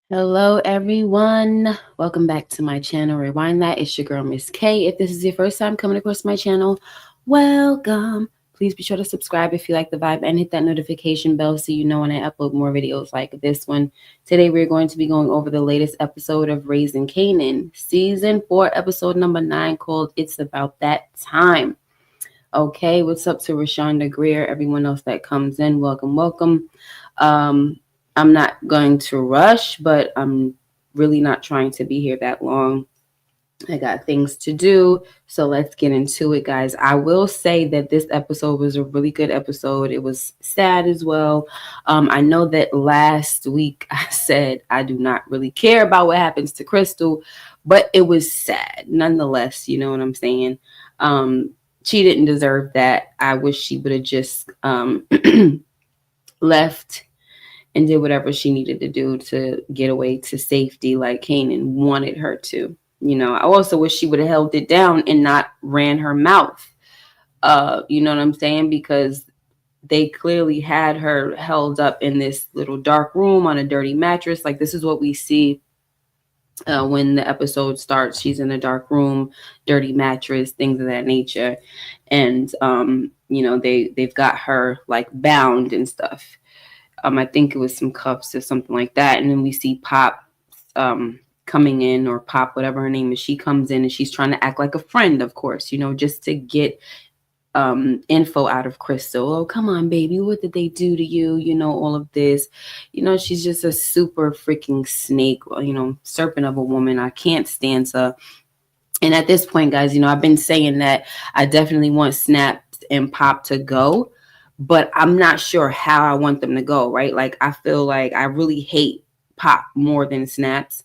Hello, everyone. Welcome back to my channel. Rewind that. It's your girl, Miss K. If this is your first time coming across my channel, welcome. Please be sure to subscribe if you like the vibe and hit that notification bell so you know when I upload more videos like this one. Today, we're going to be going over the latest episode of Raising Kanan, Season 4, Episode number 9, called It's About That Time. Okay, what's up to Rashonda Greer, everyone else that comes in? Welcome. Um, I'm not going to rush, but I'm really not trying to be here that long. I got things to do, so let's get into it, guys. I will say that this episode was a really good episode. It was sad as well. I know that last week I said I do not really care about what happens to Crystal, but it was sad nonetheless. You know what I'm saying? She didn't deserve that. I wish she would have just left and did whatever she needed to do to get away to safety like Kanan wanted her to. I also wish she would have held it down and not ran her mouth. You know what I'm saying? Because they clearly had her held up in this little dark room on a dirty mattress. Like, this is what we see when the episode starts. She's in a dark room, dirty mattress, things of that nature. And, they've got her like bound and stuff. I think it was some cuffs or something like that. And then we see Pop coming in, or Pop, whatever her name is. She comes in and she's trying to act like a friend, of course, just to get info out of Crystal. Oh, come on, baby. What did they do to you? All of this. She's just a super freaking snake, serpent of a woman. I can't stand her. And at this point, guys, I've been saying that I definitely want Snaps and Pop to go, but I'm not sure how I want them to go, right? Like, I feel like I really hate Pop more than Snaps,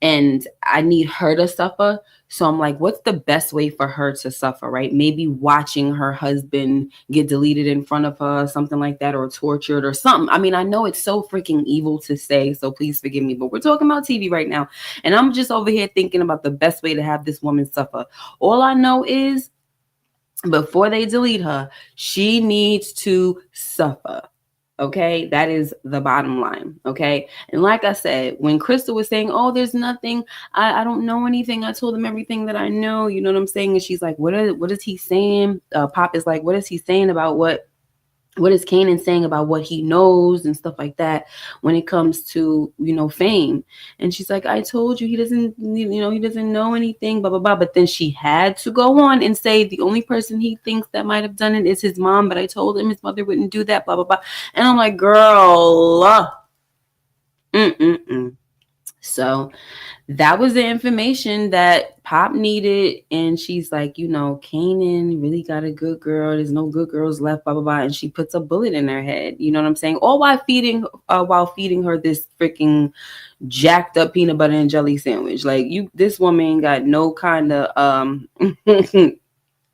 and I need her to suffer. So I'm like, what's the best way for her to suffer, right? Maybe watching her husband get deleted in front of her, something like that, or tortured or something. I mean, I know it's so freaking evil to say, so please forgive me, but we're talking about TV right now. And I'm just over here thinking about the best way to have this woman suffer. All I know is before they delete her, she needs to suffer. Okay, that is the bottom line. Okay, and like I said, when Crystal was saying, "Oh, there's nothing. I don't know anything. I told him everything that I know." You know what I'm saying? And she's like, "What is he saying?" Pop is like, "What is he saying about what is Kanan saying about what he knows and stuff like that when it comes to, fame?" And she's like, "I told you he doesn't know anything, blah, blah, blah." But then she had to go on and say the only person he thinks that might have done it is his mom. But I told him his mother wouldn't do that, blah, blah, blah. And I'm like, girl, So that was the information that Pop needed. And she's like, Kanan really got a good girl. There's no good girls left, blah, blah, blah. And she puts a bullet in her head. You know what I'm saying? All while feeding her this freaking jacked up peanut butter and jelly sandwich. Like, this woman got no kind of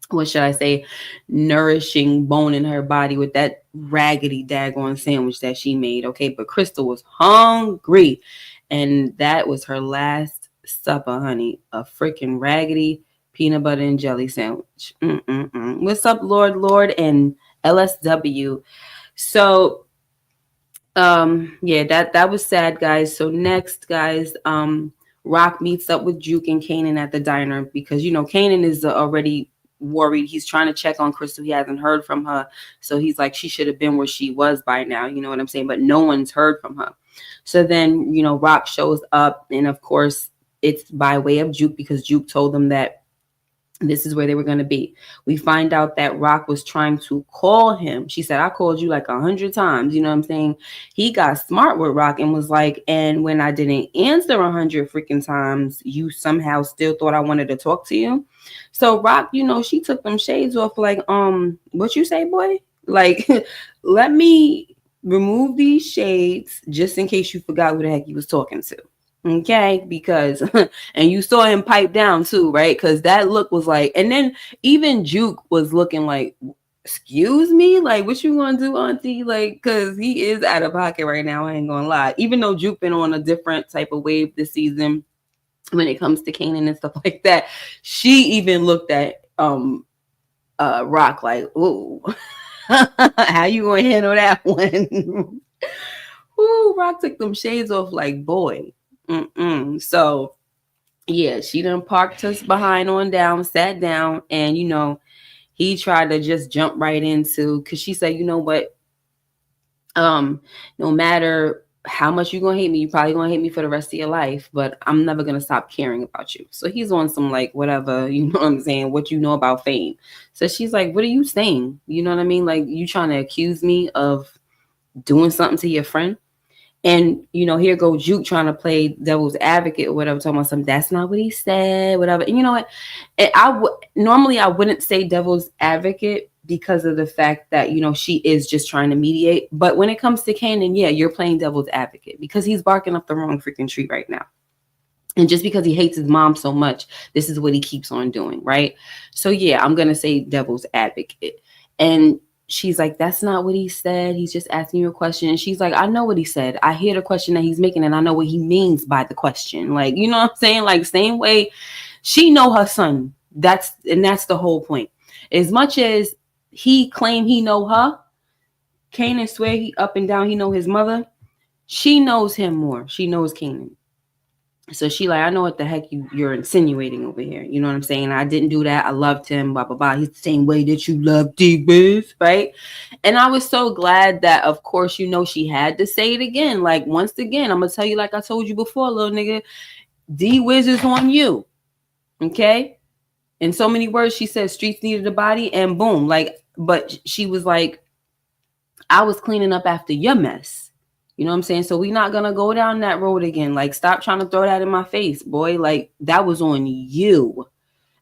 what should I say, nourishing bone in her body with that raggedy daggone sandwich that she made. Okay, but Crystal was hungry, and that was her last supper, honey. A freaking raggedy peanut butter and jelly sandwich. What's up, Lord, and LSW? So, yeah, that was sad, guys. So next, guys, Rock meets up with Juke and Kanan at the diner because Kanan is already worried. He's trying to check on Crystal. He hasn't heard from her, so he's like, she should have been where she was by now. You know what I'm saying? But no one's heard from her. So then Rock shows up, and of course it's by way of Juke because Juke told them that this is where they were going to be. We find out that Rock was trying to call him. She said, "I called you like 100 times." You know what I'm saying? He got smart with Rock and was like, "And when I didn't answer 100 freaking times, you somehow still thought I wanted to talk to you." So Rock, she took them shades off like, what you say, boy? Like, let me remove these shades just in case you forgot who the heck you was talking to. Okay, because and you saw him pipe down too, right? Because that look was like, and then even Juke was looking like, "Excuse me, like, what you gonna do, auntie?" Like, because he is out of pocket right now. I ain't gonna lie. Even though Juke been on a different type of wave this season when it comes to Kanan and stuff like that, she even looked at Rock like, "Ooh, how you gonna handle that one?" Ooh, Rock took them shades off like, boy. So yeah, she done parked us behind on down, sat down, and he tried to just jump right into, because she said, you know what, no matter how much you're gonna hate me, you probably gonna hate me for the rest of your life, but I'm never gonna stop caring about you. So he's on some like whatever, you know what I'm saying, what you know about fame. So she's like, what are you saying? You know what I mean? Like, you trying to accuse me of doing something to your friend? And here goes Juke trying to play devil's advocate or whatever, talking about something. That's not what he said, whatever. And you know what? And normally I wouldn't say devil's advocate because of the fact that she is just trying to mediate. But when it comes to Kanan, yeah, you're playing devil's advocate because he's barking up the wrong freaking tree right now. And just because he hates his mom so much, this is what he keeps on doing, right? So yeah, I'm gonna say devil's advocate. And she's like, that's not what he said. He's just asking you a question. And she's like, I know what he said. I hear the question that he's making, and I know what he means by the question. Like, you know what I'm saying? Like, same way she know her son. That's the whole point. As much as he claim he know her, Kanan swear he up and down he know his mother. She knows him more. She knows Kanan. So she like, I know what the heck you're insinuating over here. You know what I'm saying? I didn't do that. I loved him, blah, blah, blah. He's the same way that you love D-Wiz, right? And I was so glad that, of course, she had to say it again. Like, once again, I'm going to tell you like I told you before, little nigga, D-Wiz is on you, okay? In so many words, she said streets needed a body, and boom. Like, but she was like, I was cleaning up after your mess. You know what I'm saying? So we're not going to go down that road again. Like, stop trying to throw that in my face, boy. Like, that was on you.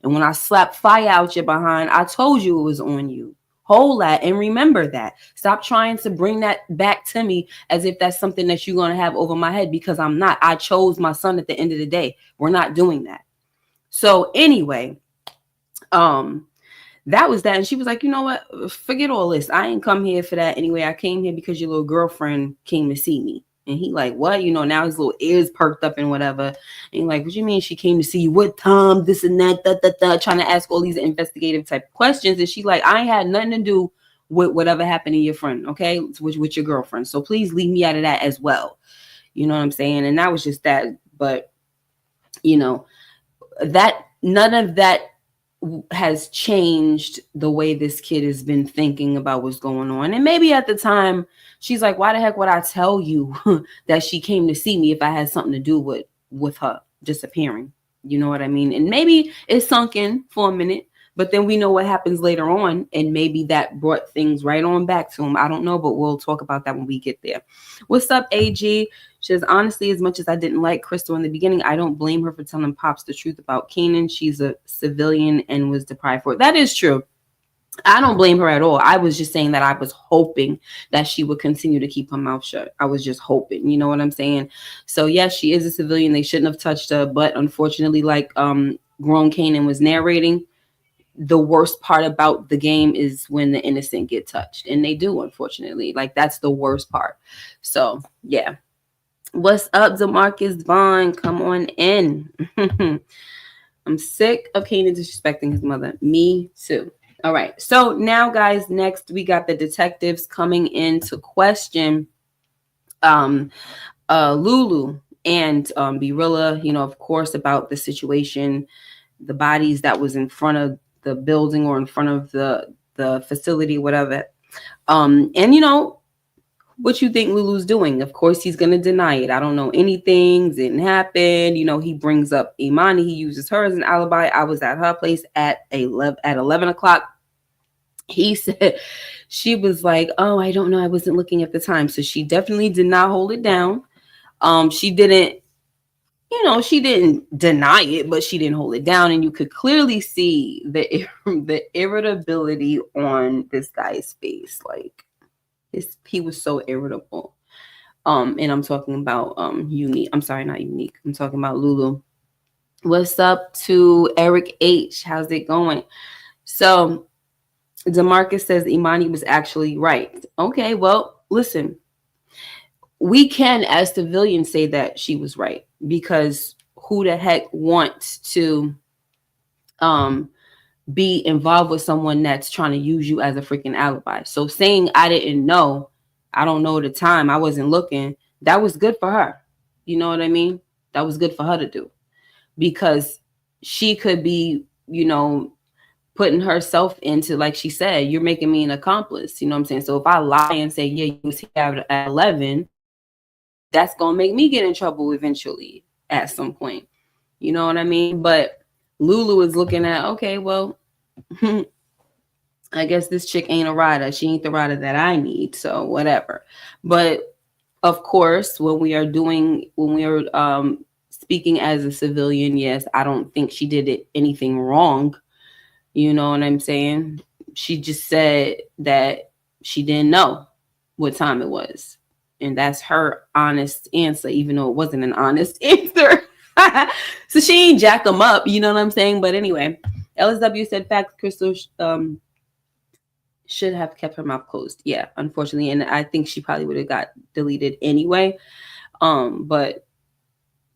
And when I slapped fire out your behind, I told you it was on you. Hold that and remember that. Stop trying to bring that back to me as if that's something that you're going to have over my head, because I'm not. I chose my son at the end of the day. We're not doing that. So anyway, that was that. And she was like, you know what? Forget all this. I ain't come here for that anyway. I came here because your little girlfriend came to see me. And he like, what? Now his little ears perked up and whatever. And he like, what you mean she came to see you? What time? This and that, trying to ask all these investigative type questions. And she like, I ain't had nothing to do with whatever happened to your friend, okay? With your girlfriend. So please leave me out of that as well. You know what I'm saying? And that was just that. But, that none of that has changed the way this kid has been thinking about what's going on. And maybe at the time she's like, why the heck would I tell you that she came to see me if I had something to do with her disappearing? You know what I mean? And maybe it sunk in for a minute, but then we know what happens later on, and maybe that brought things right on back to him. I don't know, but we'll talk about that when we get there. What's up, AG? She says, honestly, as much as I didn't like Crystal in the beginning, I don't blame her for telling Pops the truth about Kanan. She's a civilian and was deprived for it. That is true. I don't blame her at all. I was just saying that I was hoping that she would continue to keep her mouth shut. I was just hoping, you know what I'm saying? So yes, she is a civilian. They shouldn't have touched her. But unfortunately, like grown Kanan was narrating, the worst part about the game is when the innocent get touched. And they do, unfortunately. Like, that's the worst part. So yeah. What's up, DeMarcus Vaughn? Come on in. I'm sick of Kanan disrespecting his mother. Me too. All right. So now, guys, next we got the detectives coming in to question Lulu and Birilla, of course, about the situation, the bodies that was in front of the building or in front of the facility, whatever. And what you think Lulu's doing? Of course, he's going to deny it. I don't know anything. Didn't happen. He brings up Imani. He uses her as an alibi. I was at her place at 11 o'clock. He said, she was like, oh, I don't know. I wasn't looking at the time. So she definitely did not hold it down. She didn't deny it, but she didn't hold it down. And you could clearly see the irritability on this guy's face. Like, he was so irritable. And I'm talking about Unique. I'm sorry, not Unique. I'm talking about Lulu. What's up to Eric H? How's it going? So DeMarcus says Imani was actually right. Okay, well, listen. We can, as civilians, say that she was right, because who the heck wants to be involved with someone that's trying to use you as a freaking alibi? So saying I didn't know, I don't know the time, I wasn't looking, that was good for her. You know what I mean? That was good for her to do, because she could be, putting herself into, like she said, you're making me an accomplice. You know what I'm saying? So if I lie and say, yeah, you was here at 11, that's going to make me get in trouble eventually at some point. You know what I mean? But Lulu is looking at, okay, well, I guess this chick ain't a rider. She ain't the rider that I need. So whatever. But of course, when we are speaking as a civilian, yes, I don't think she did anything wrong. You know what I'm saying? She just said that she didn't know what time it was. And that's her honest answer, even though it wasn't an honest answer. So she ain't jack them up, you know what I'm saying? But anyway, LSW said fact, Crystal should have kept her mouth closed. Yeah, unfortunately. And I think she probably would have got deleted anyway. But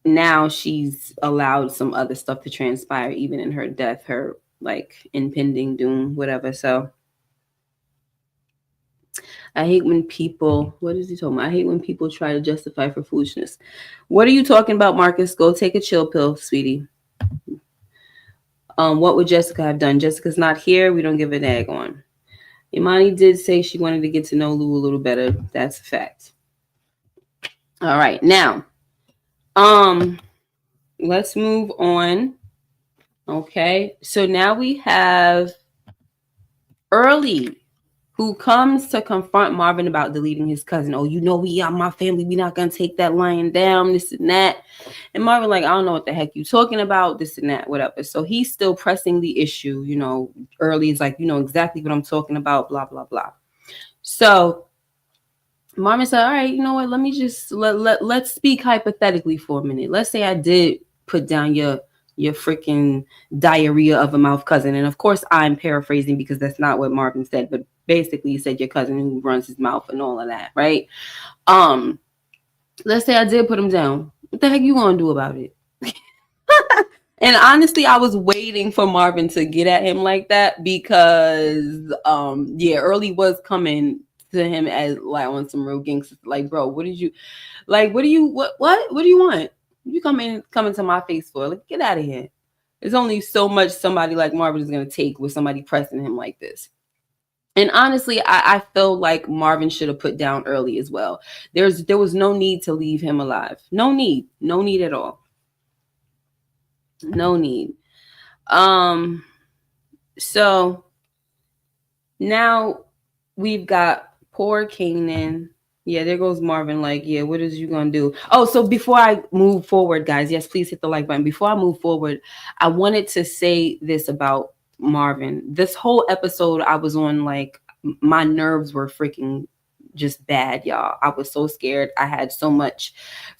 now she's allowed some other stuff to transpire, even in her death, her like impending doom, whatever. So I hate when people, what is he talking about? I hate when people try to justify for foolishness. What are you talking about, Marcus? Go take a chill pill, sweetie. What would Jessica have done? Jessica's not here. We don't give a dag on. Imani did say she wanted to get to know Lou a little better. That's a fact. All right. Now, let's move on. Okay. So now we have Early, who comes to confront Marvin about deleting his cousin. Oh, we are my family. We're not going to take that lying down, this and that. And Marvin like, I don't know what the heck you talking about, this and that, whatever. So he's still pressing the issue. Early is like, exactly what I'm talking about, blah, blah, blah. So Marvin said, all right, you know what? Let me just, let's speak hypothetically for a minute. Let's say I did put down your freaking diarrhea of a mouth cousin. And of course I'm paraphrasing because that's not what Marvin said, but basically he said your cousin who runs his mouth and all of that, right? Let's say I did put him down. What the heck you gonna do about it? And honestly, I was waiting for Marvin to get at him like that because Early was coming to him as like on some real gangster, like, bro, what do you want? You coming to my face for? Like, get out of here. There's only so much somebody like Marvin is going to take with somebody pressing him like this. And honestly, I feel like Marvin should have put down Early as well. There was no need to leave him alive. No need at all. No need. So now we've got poor Kanan. Yeah, there goes Marvin. Like, yeah, what is you gonna do? Oh, so before I move forward, guys, yes, please hit the like button. Before I move forward, I wanted to say this about Marvin. This whole episode, I was on like my nerves were freaking just bad, y'all. I was so scared. I had so much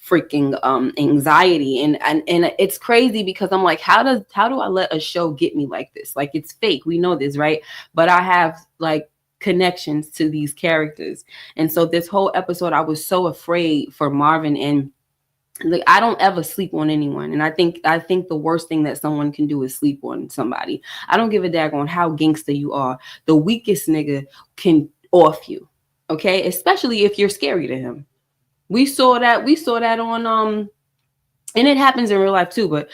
freaking anxiety, and it's crazy because I'm like, how do I let a show get me like this? Like, it's fake. We know this, right? But I have like connections to these characters, and so this whole episode I was so afraid for Marvin. And like, I don't ever sleep on anyone, and I think the worst thing that someone can do is sleep on somebody. I don't give a dag on how gangster you are. The weakest nigga can off you, okay? Especially if you're scary to him. We saw that on and it happens in real life too, but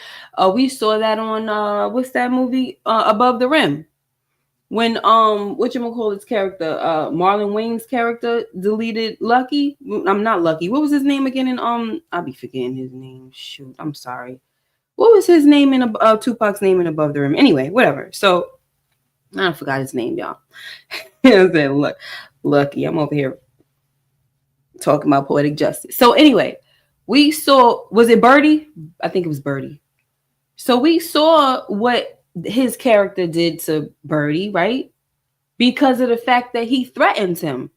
we saw that on what's that movie, Above the Rim, when whatchamacallit's character, Marlon Wayne's character deleted Lucky. I'm not Lucky. What was his name again? And I'll be forgetting his name. Shoot, I'm sorry. What was his name in Tupac's name in Above the Rim? Anyway, whatever. So I forgot his name, y'all. I said, look, Lucky. I'm over here talking about poetic justice. So anyway, we saw, was it Birdie? I think it was Birdie. So we saw what his character did to Birdie, right? Because of the fact that he threatened him.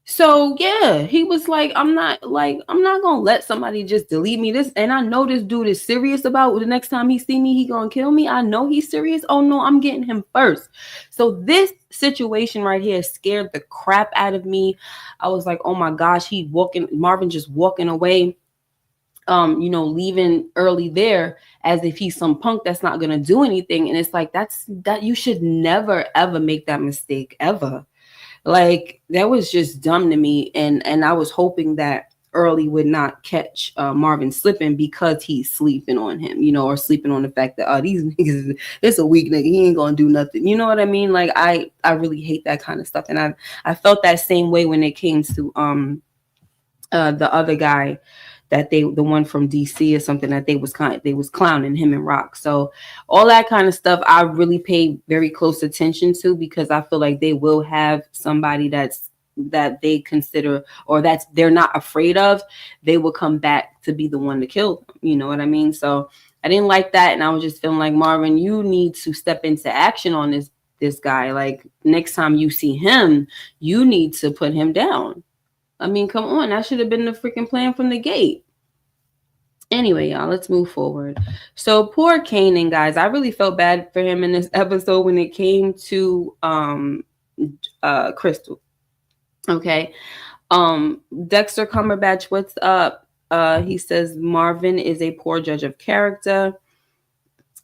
So yeah, he was like, I'm not gonna let somebody just delete me. This, and I know this dude is serious about the next time he see me, he gonna kill me. I know he's serious. Oh no, I'm getting him first. So this situation right here scared the crap out of me. I was like, oh my gosh, Marvin just walking away. Leaving Early there as if he's some punk that's not gonna do anything. And it's like, that you should never ever make that mistake ever. Like, that was just dumb to me. And I was hoping that Early would not catch Marvin slipping because he's sleeping on him, or sleeping on the fact that, oh, these niggas, it's a weak nigga, he ain't gonna do nothing. You know what I mean? Like I really hate that kind of stuff, and I felt that same way when it came to the other guy, that the one from DC or something, that they was clowning him and Rock. So all that kind of stuff I really pay very close attention to, because I feel like they will have somebody that they consider, or that they're not afraid of. They will come back to be the one to kill them. You know what I mean? So I didn't like that, and I was just feeling like, Marvin, you need to step into action on this guy. Like, next time you see him, you need to put him down. I mean, come on. That should have been the freaking plan from the gate. Anyway, y'all, let's move forward. So poor Kanan, guys. I really felt bad for him in this episode when it came to Crystal. Okay. Dexter Cumberbatch, what's up? He says Marvin is a poor judge of character.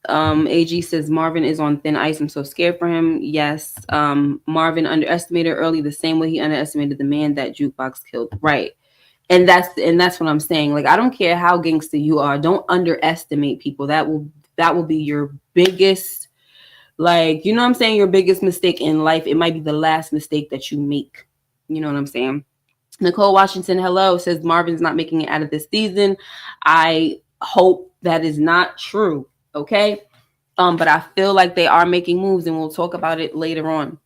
AG says Marvin is on thin ice. I'm so scared for him. Yes. Marvin underestimated Early the same way he underestimated the man that Jukebox killed. Right. And that's what I'm saying. Like, I don't care how gangster you are. Don't underestimate people. That will be your biggest, like, you know what I'm saying? Your biggest mistake in life. It might be the last mistake that you make. You know what I'm saying? Nicole Washington, hello, says Marvin's not making it out of this season. I hope that is not true. Okay. But I feel like they are making moves, and we'll talk about it later on.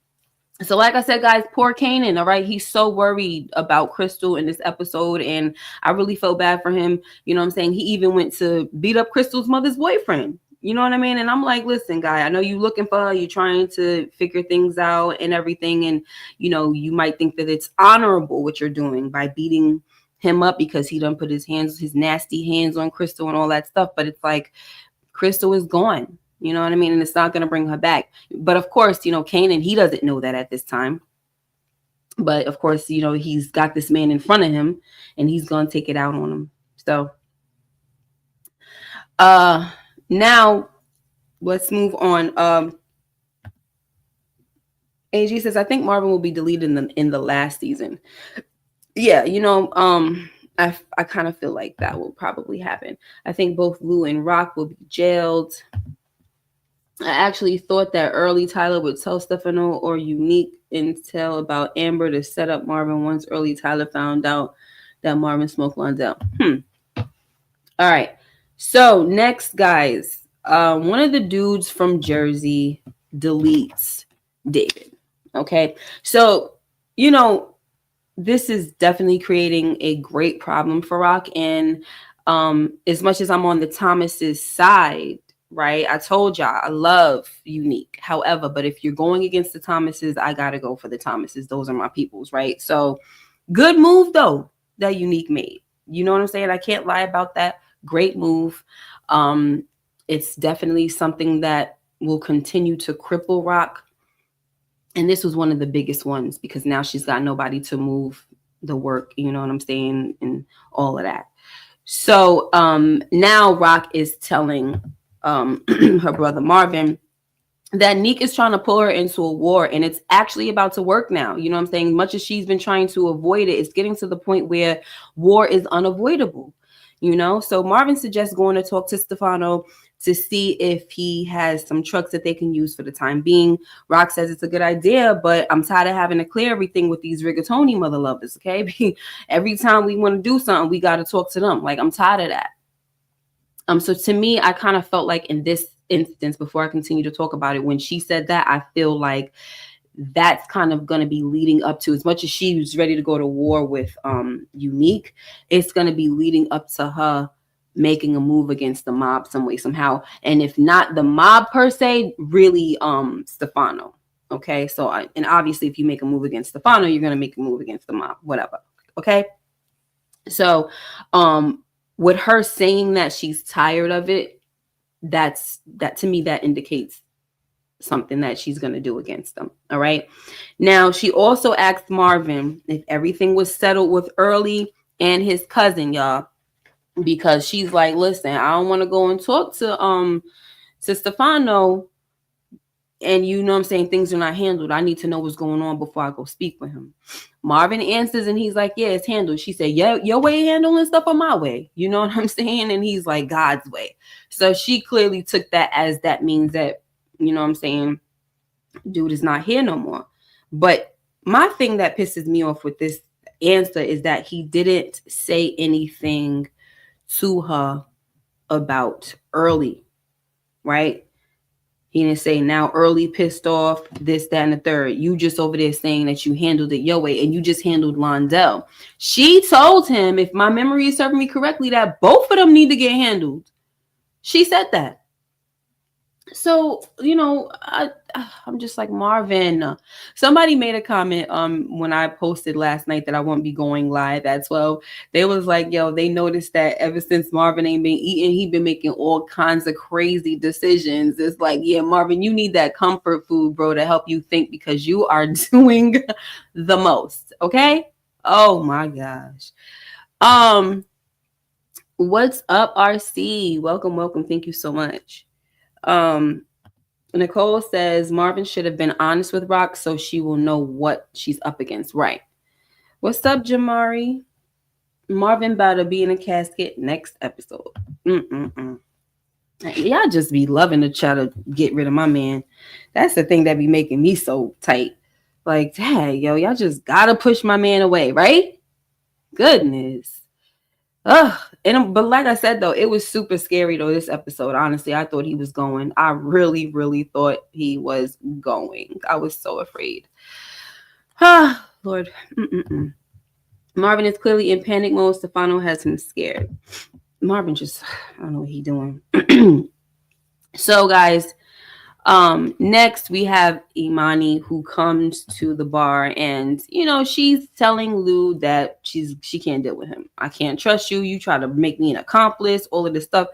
So like I said, guys, poor Kanan, all right? He's so worried about Crystal in this episode, and I really felt bad for him. You know what I'm saying? He even went to beat up Crystal's mother's boyfriend. You know what I mean? And I'm like, listen, guy, I know you looking for her. You're trying to figure things out and everything. And, you might think that it's honorable what you're doing by beating him up because he done put his nasty hands on Crystal and all that stuff. But it's like, Crystal is gone. You know what I mean? And it's not going to bring her back. But of course, Kanan, he doesn't know that at this time. But of course, he's got this man in front of him, and he's going to take it out on him. So now let's move on. AG says, I think Marvin will be deleted in the last season. Yeah, I kind of feel like that will probably happen. I think both Lou and Rock will be jailed. I actually thought that Early Tyler would tell Stefano or Unique intel about Amber to set up Marvin once Early Tyler found out that Marvin smoked Londell. All right. So next, guys, one of the dudes from Jersey deletes David. Okay. So, this is definitely creating a great problem for Rock. And as much as I'm on the Thomas's side, right? I told y'all I love Unique. However, but if you're going against the Thomases, I got to go for the Thomases. Those are my peoples, right? So good move, though, that Unique made. You know what I'm saying? I can't lie about that. Great move. It's definitely something that will continue to cripple Rock. And this was one of the biggest ones because now she's got nobody to move the work, you know what I'm saying? And all of that. So now Rock is telling her brother Marvin that Neek is trying to pull her into a war, and it's actually about to work now. You know what I'm saying? Much as she's been trying to avoid it, it's getting to the point where war is unavoidable. So Marvin suggests going to talk to Stefano to see if he has some trucks that they can use for the time being. Rock says it's a good idea, but I'm tired of having to clear everything with these rigatoni mother lovers, okay? Every time we want to do something, we got to talk to them. Like, I'm tired of that. So to me, I kind of felt like in this instance, before I continue to talk about it, when she said that, I feel like that's kind of going to be leading up to, as much as she was ready to go to war with Unique, it's going to be leading up to her making a move against the mob some way, somehow. And if not the mob per se, really Stefano. Okay. So, and obviously if you make a move against Stefano, you're going to make a move against the mob, whatever. Okay. So, with her saying that she's tired of it, that to me, that indicates something that she's going to do against them. All right. Now, she also asked Marvin if everything was settled with Early and his cousin, y'all, because she's like, listen, I don't want to go and talk to Stefano and you know what I'm saying, things are not handled. I need to know what's going on before I go speak with him. Marvin answers and he's like, yeah, it's handled. She said, yeah, your way handling stuff or my way? You know what I'm saying? And he's like, God's way. So she clearly took that as that means that, you know what I'm saying, dude is not here no more. But my thing that pisses me off with this answer is that he didn't say anything to her about Early, right? He didn't say now Early pissed off, this, that, and the third. You just over there saying that you handled it your way and you just handled Londell. She told him, if my memory is serving me correctly, that both of them need to get handled. She said that. So, you know, I'm just like, Marvin. Somebody made a comment when I posted last night that I won't be going live at 12. They was like, yo, they noticed that ever since Marvin ain't been eating, he been making all kinds of crazy decisions. It's like, yeah, Marvin, you need that comfort food, bro, to help you think, because you are doing the most. Okay. Oh my gosh. What's up, RC? Welcome. Thank you so much. Nicole says Marvin should have been honest with Rock so she will know what she's up against. Right. What's up, Jamari? Marvin about to be in a casket next episode. Y'all just be loving to try to get rid of my man. That's the thing that be making me so tight. Like, hey, yo, y'all just gotta push my man away, right? Goodness. But like I said, though, it was super scary, though, this episode. Honestly, I thought he was going. I really, really thought he was going. I was so afraid. Lord. Marvin is clearly in panic mode. Stefano has him scared. Marvin just, I don't know what he's doing. So, guys, next we have Imani, who comes to the bar, and you know, she's telling Lou that she can't deal with him. I can't trust you. You try to make me an accomplice, all of this stuff.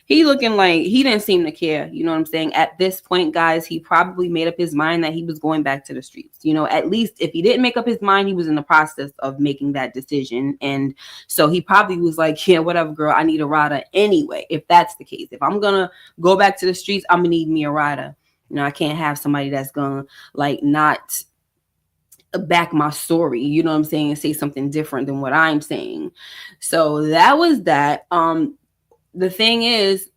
He looking like he didn't seem to care. You know what I'm saying? At this point, guys, he probably made up his mind that he was going back to the streets. You know, at least if he didn't make up his mind, he was in the process of making that decision. And so he probably was like, yeah, whatever, girl, I need a rider anyway. If that's the case, if I'm gonna go back to the streets, I'm gonna need me a rider. You know, I can't have somebody that's gonna like not back my story, you know what I'm saying, and say something different than what I'm saying. So that was that. The thing is,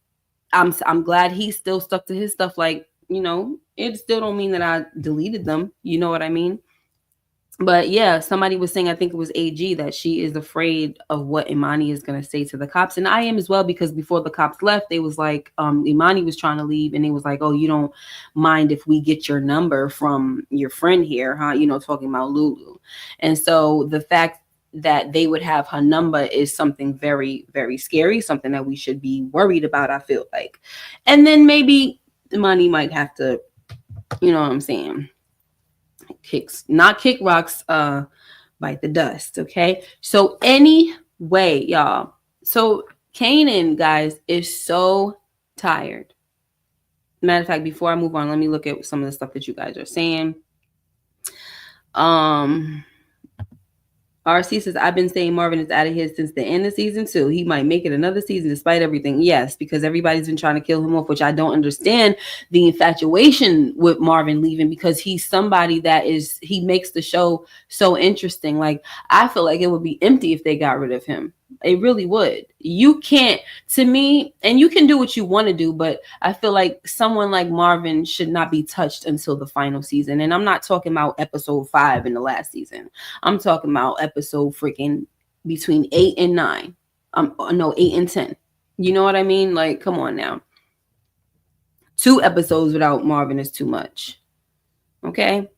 I'm glad he still stuck to his stuff. Like, you know, it still don't mean that I deleted them. You know what I mean? But yeah, somebody was saying, I think it was AG, that she is afraid of what Imani is going to say to the cops. And I am as well, because before the cops left, they was like, Imani was trying to leave. And they was like, oh, you don't mind if we get your number from your friend here, huh? You know, talking about Lulu. And so the fact that they would have her number is something very, very scary, something that we should be worried about, I feel like. And then maybe Imani might have to, you know what I'm saying, not kick rocks, bite the dust. Okay. So anyway, y'all. So Kanan, guys, is so tired. Matter of fact, before I move on, let me look at some of the stuff that you guys are saying. RC says, I've been saying Marvin is out of here since the end of season 2. He might make it another season despite everything. Yes, because everybody's been trying to kill him off, which I don't understand the infatuation with Marvin leaving, because he's somebody that he makes the show so interesting. Like, I feel like it would be empty if they got rid of him. It really would. You can't, to me, and you can do what you want to do, but I feel like someone like Marvin should not be touched until the final season. And I'm not talking about episode 5 in the last season. I'm talking about episode freaking between 8 and 9. 8 and 10. You know what I mean? Like, come on now. 2 episodes without Marvin is too much. Okay?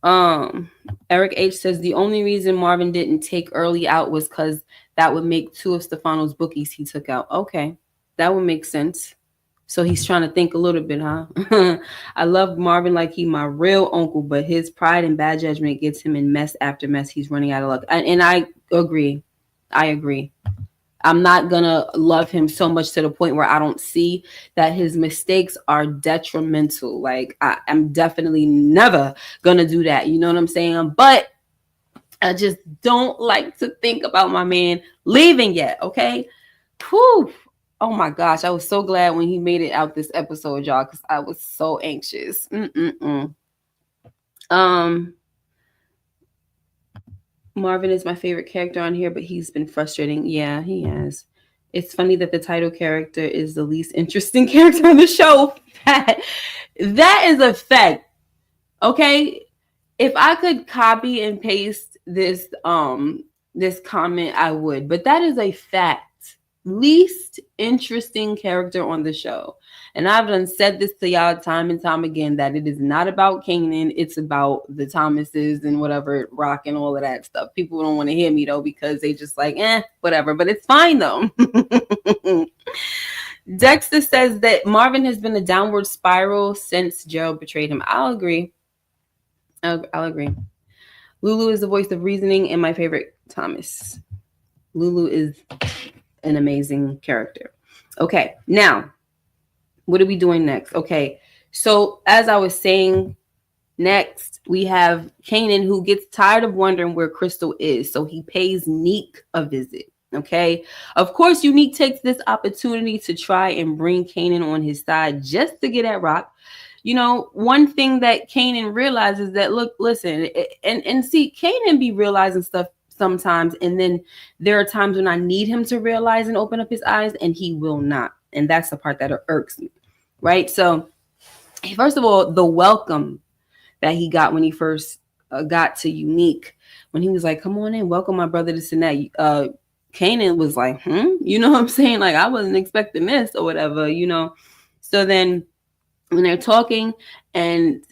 Eric H says the only reason Marvin didn't take Early out was because that would make 2 of Stefano's bookies he took out. Okay, that would make sense. So he's trying to think a little bit, huh? I love Marvin like he my real uncle, but his pride and bad judgment gets him in mess after mess. He's running out of luck. And I agree. I'm not gonna love him so much to the point where I don't see that his mistakes are detrimental. Like, I'm definitely never gonna do that. You know what I'm saying? But I just don't like to think about my man leaving yet. Okay. Whew. Oh my gosh, I was so glad when he made it out this episode, y'all, because I was so anxious. Um, Marvin is my favorite character on here, but he's been frustrating. Yeah, he has. It's funny that the title character is the least interesting character on the show. That is a fact. Okay, if I could copy and paste this comment, I would. But that is a fact. Least interesting character on the show. And I've done said this to y'all time and time again that it is not about Kanan, it's about the Thomases and whatever, Rock and all of that stuff. People don't want to hear me though because they just like, whatever. But it's fine though. Dexter says that Marvin has been a downward spiral since Gerald betrayed him. I'll agree. I'll agree. Lulu is the voice of reasoning and my favorite Thomas. Lulu is an amazing character. Okay, now, what are we doing next? Okay, so as I was saying, next we have Kanan, who gets tired of wondering where Crystal is, so he pays Neek a visit. Okay, of course, Unique takes this opportunity to try and bring Kanan on his side just to get at Rock. You know, one thing that Kanan realizes that, look, listen, and see, Kanan be realizing stuff sometimes, and then there are times when I need him to realize and open up his eyes, and he will not. And that's the part that irks me, right? So, first of all, the welcome that he got when he first got to Unique, when he was like, come on in, welcome my brother to Sinette. Kanan was like, you know what I'm saying? Like, I wasn't expecting this or whatever, you know? So then when they're talking and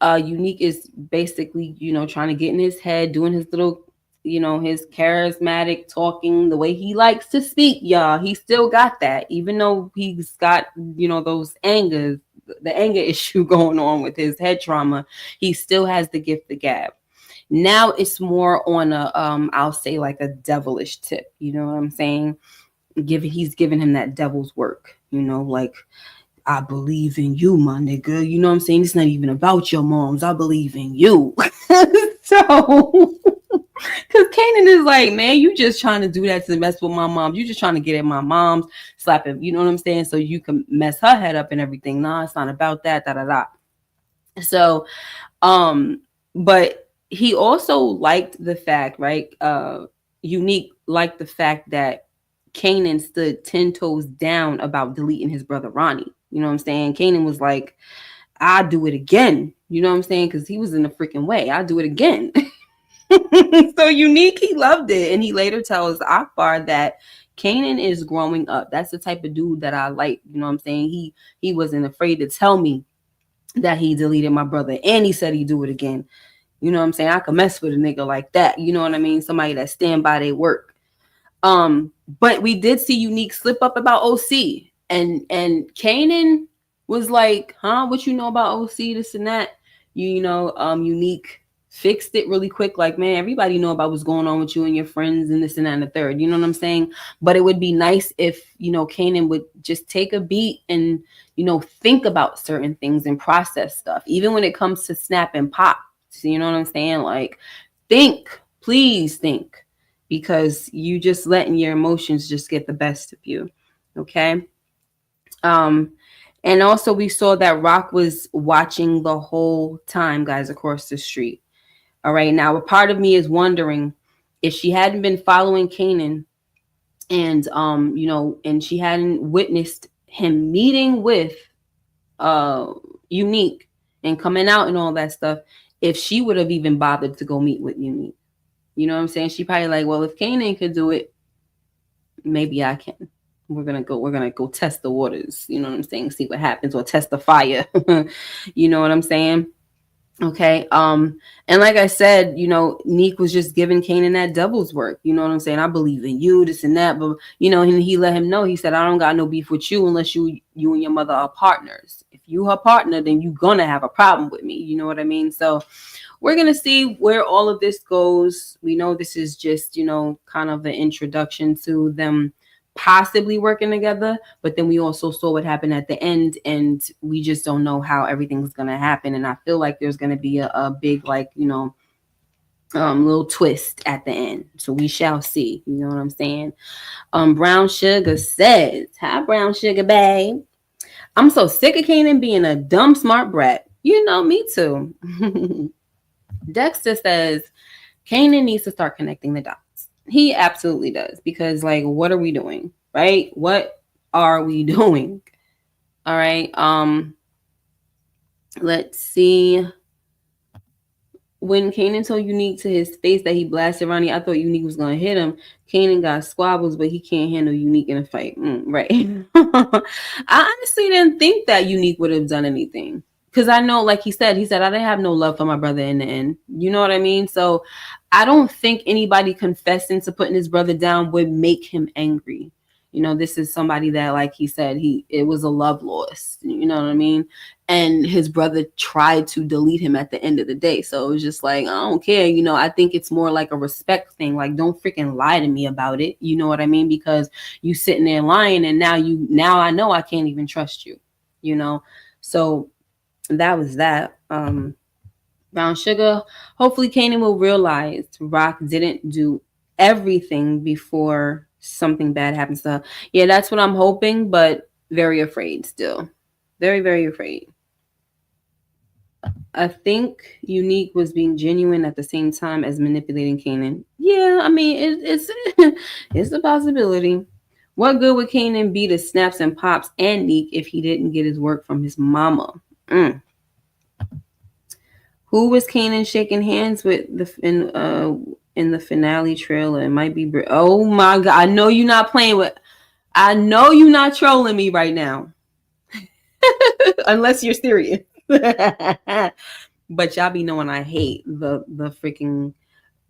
Unique is basically, you know, trying to get in his head, doing his little, you know, his charismatic talking, the way he likes to speak, y'all. He still got that, even though he's got, you know, the anger issue going on with his head trauma. He still has the gift of gab. Now it's more on a, I'll say like a devilish tip. You know what I'm saying? He's giving him that devil's work, you know, like, I believe in you, my nigga. You know what I'm saying? It's not even about your moms. I believe in you. So, because Kanan is like, man, you just trying to do that to mess with my mom. You just trying to get at my mom's, slap him. You know what I'm saying? So you can mess her head up and everything. Nah, it's not about that. Da da da. So, but he also liked the fact, right? Unique liked the fact that Kanan stood 10 toes down about deleting his brother Ronnie. You know what I'm saying? Kanan was like, I'll do it again. You know what I'm saying? Because he was in the freaking way. I'll do it again. So Unique, he loved it. And he later tells Akbar that Kanan is growing up. That's the type of dude that I like. You know what I'm saying? He wasn't afraid to tell me that he deleted my brother. And he said he'd do it again. You know what I'm saying? I could mess with a nigga like that. You know what I mean? Somebody that stand by their work. But we did see Unique slip up about OC. And Kanan was like, what you know about OC, this and that? You know, Unique fixed it really quick. Like, man, everybody know about what's going on with you and your friends and this and that and the third. You know what I'm saying? But it would be nice if, you know, Kanan would just take a beat and, you know, think about certain things and process stuff. Even when it comes to snap and pop. So, you know what I'm saying? Like, think. Please think. Because you just letting your emotions just get the best of you. Okay? And also we saw that Rock was watching the whole time, guys, across the street. All right. Now, a part of me is wondering if she hadn't been following Kanan and, you know, and she hadn't witnessed him meeting with Unique and coming out and all that stuff, if she would have even bothered to go meet with Unique. You know what I'm saying? She probably like, well, if Kanan could do it, maybe I can. We're gonna go test the waters, you know what I'm saying, see what happens, or test the fire. You know what I'm saying? Okay. And like I said, you know, Neek was just giving Kanan that devil's work. You know what I'm saying? I believe in you, this and that. But you know, and he let him know, he said, I don't got no beef with you unless you and your mother are partners. If you her partner, then you're gonna have a problem with me. You know what I mean? So we're going to see where all of this goes. We know this is just, you know, kind of the introduction to them possibly working together. But then we also saw what happened at the end, and we just don't know how everything's going to happen. And I feel like there's going to be a big, like, you know, little twist at the end. So we shall see. You know what I'm saying? Brown Sugar says, "Hi, Brown Sugar, babe. I'm so sick of Kanan being a dumb, smart brat. You know, me too." Dexter says, "Kanan needs to start connecting the dots." He absolutely does. Because, like, what are we doing? Right? What are we doing? All right. Let's see. When Kanan told Unique to his face that he blasted Ronnie, I thought Unique was gonna hit him. Kanan got squabbles, but he can't handle Unique in a fight. Right. I honestly didn't think that Unique would have done anything. Because I know, like he said, I didn't have no love for my brother in the end. You know what I mean? So I don't think anybody confessing to putting his brother down would make him angry. You know, this is somebody that, like he said, it was a love loss. You know what I mean? And his brother tried to delete him at the end of the day. So it was just like, I don't care. You know, I think it's more like a respect thing. Like, don't freaking lie to me about it. You know what I mean? Because you sitting there lying, and now I know I can't even trust you, you know? So that was that. Brown Sugar, hopefully Kanan will realize Rock didn't do everything before something bad happens to her. Yeah, that's what I'm hoping, but very afraid still. Very, very afraid. I think Unique was being genuine at the same time as manipulating Kanan. Yeah, I mean, it's it's a possibility. What good would Kanan be to Snaps and Pops and Neek if he didn't get his work from his mama? Who was Kanan shaking hands with in the finale trailer? It might be oh my god! I know you're not playing with. I know you're not trolling me right now, unless you're serious. But y'all be knowing I hate the freaking,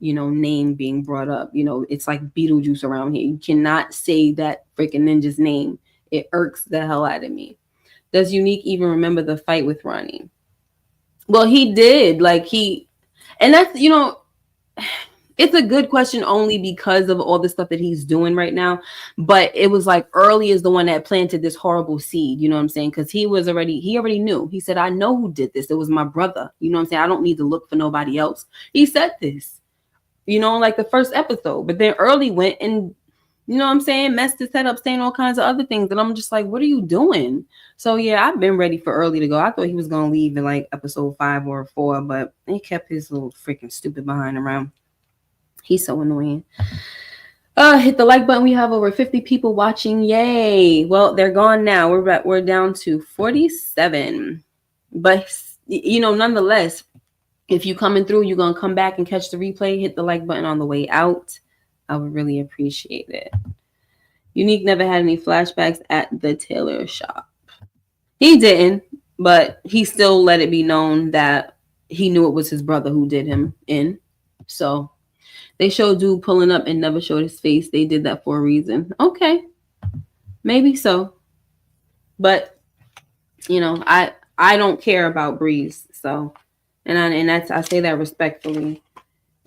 you know, name being brought up. You know, it's like Beetlejuice around here. You cannot say that freaking ninja's name. It irks the hell out of me. Does Unique even remember the fight with Ronnie? Well, he did. And that's, you know, it's a good question only because of all the stuff that he's doing right now. But it was like Early is the one that planted this horrible seed. You know what I'm saying? Because he already knew. He said, I know who did this. It was my brother. You know what I'm saying? I don't need to look for nobody else. He said this, you know, like the first episode. But then Early went and, you know what I'm saying, messed his head up, saying all kinds of other things. And I'm just like, what are you doing? So, yeah, I've been ready for Early to go. I thought he was going to leave in like episode 5 or 4, but he kept his little freaking stupid behind around. He's so annoying. Hit the like button. We have over 50 people watching. Yay. Well, they're gone now. We're down to 47. But, you know, nonetheless, if you coming through, you're going to come back and catch the replay. Hit the like button on the way out. I would really appreciate it. Unique never had any flashbacks at the tailor shop. He didn't, but he still let it be known that he knew it was his brother who did him in. So they showed dude pulling up and never showed his face. They did that for a reason. Okay. Maybe so. But, you know, I don't care about Breeze. So, and I say that respectfully.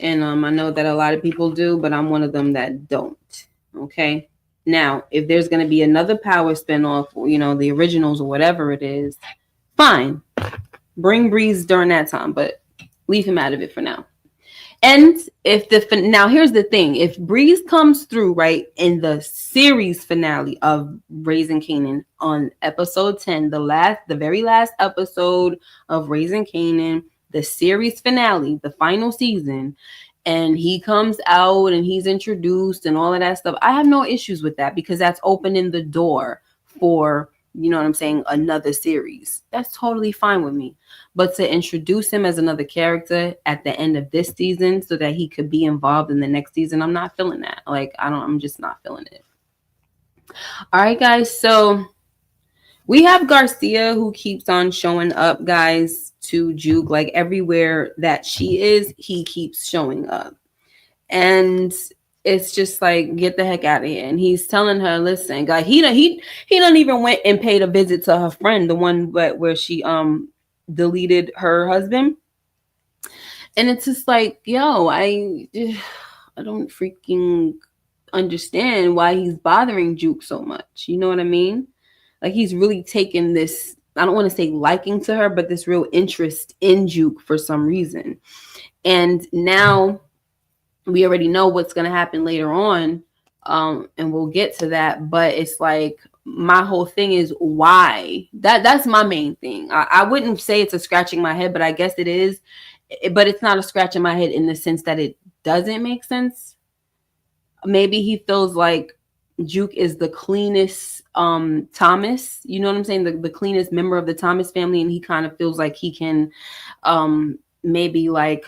And I know that a lot of people do, but I'm one of them that don't. Okay. Now, if there's going to be another Power spinoff, you know, the originals or whatever it is, fine. Bring Breeze during that time, but leave him out of it for now. And now here's the thing. If Breeze comes through, right, in the series finale of Raising Kanan on episode 10, the very last episode of Raising Kanan, the series finale, the final season, and he comes out and he's introduced and all of that stuff, I have no issues with that because that's opening the door for, you know what I'm saying, another series. That's totally fine with me. But to introduce him as another character at the end of this season so that he could be involved in the next season, I'm not feeling that. I'm just not feeling it. All right, guys. So we have Garcia who keeps on showing up, guys, to Juke. Like everywhere that she is, he keeps showing up. And it's just like, get the heck out of here. And he's telling her, listen, guy, he done even went and paid a visit to her friend, the one where she deleted her husband. And it's just like, yo, I don't freaking understand why he's bothering Juke so much. You know what I mean? Like he's really taken this, I don't want to say liking to her, but this real interest in Juke for some reason. And now we already know what's going to happen later on. And we'll get to that. But it's like, my whole thing is why. That's my main thing. I wouldn't say it's a scratching my head, but I guess it is. But it's not a scratch in my head in the sense that it doesn't make sense. Maybe he feels like Juke is the cleanest Thomas, you know what I'm saying? The cleanest member of the Thomas family, and he kind of feels like he can maybe like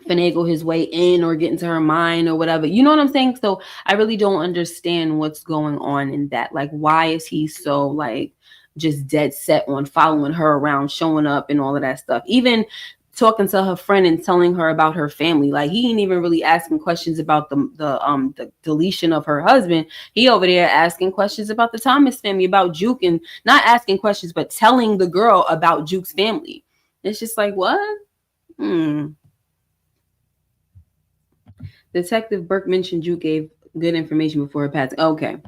finagle his way in or get into her mind or whatever. You know what I'm saying? So I really don't understand what's going on in that. Like, why is he so like just dead set on following her around, showing up and all of that stuff? Even talking to her friend and telling her about her family. Like, he ain't even really asking questions about the deletion of her husband. He over there asking questions about the Thomas family, about Juke, and not asking questions, but telling the girl about Juke's family. It's just like, what? Detective Burke mentioned Juke gave good information before her passing. Okay.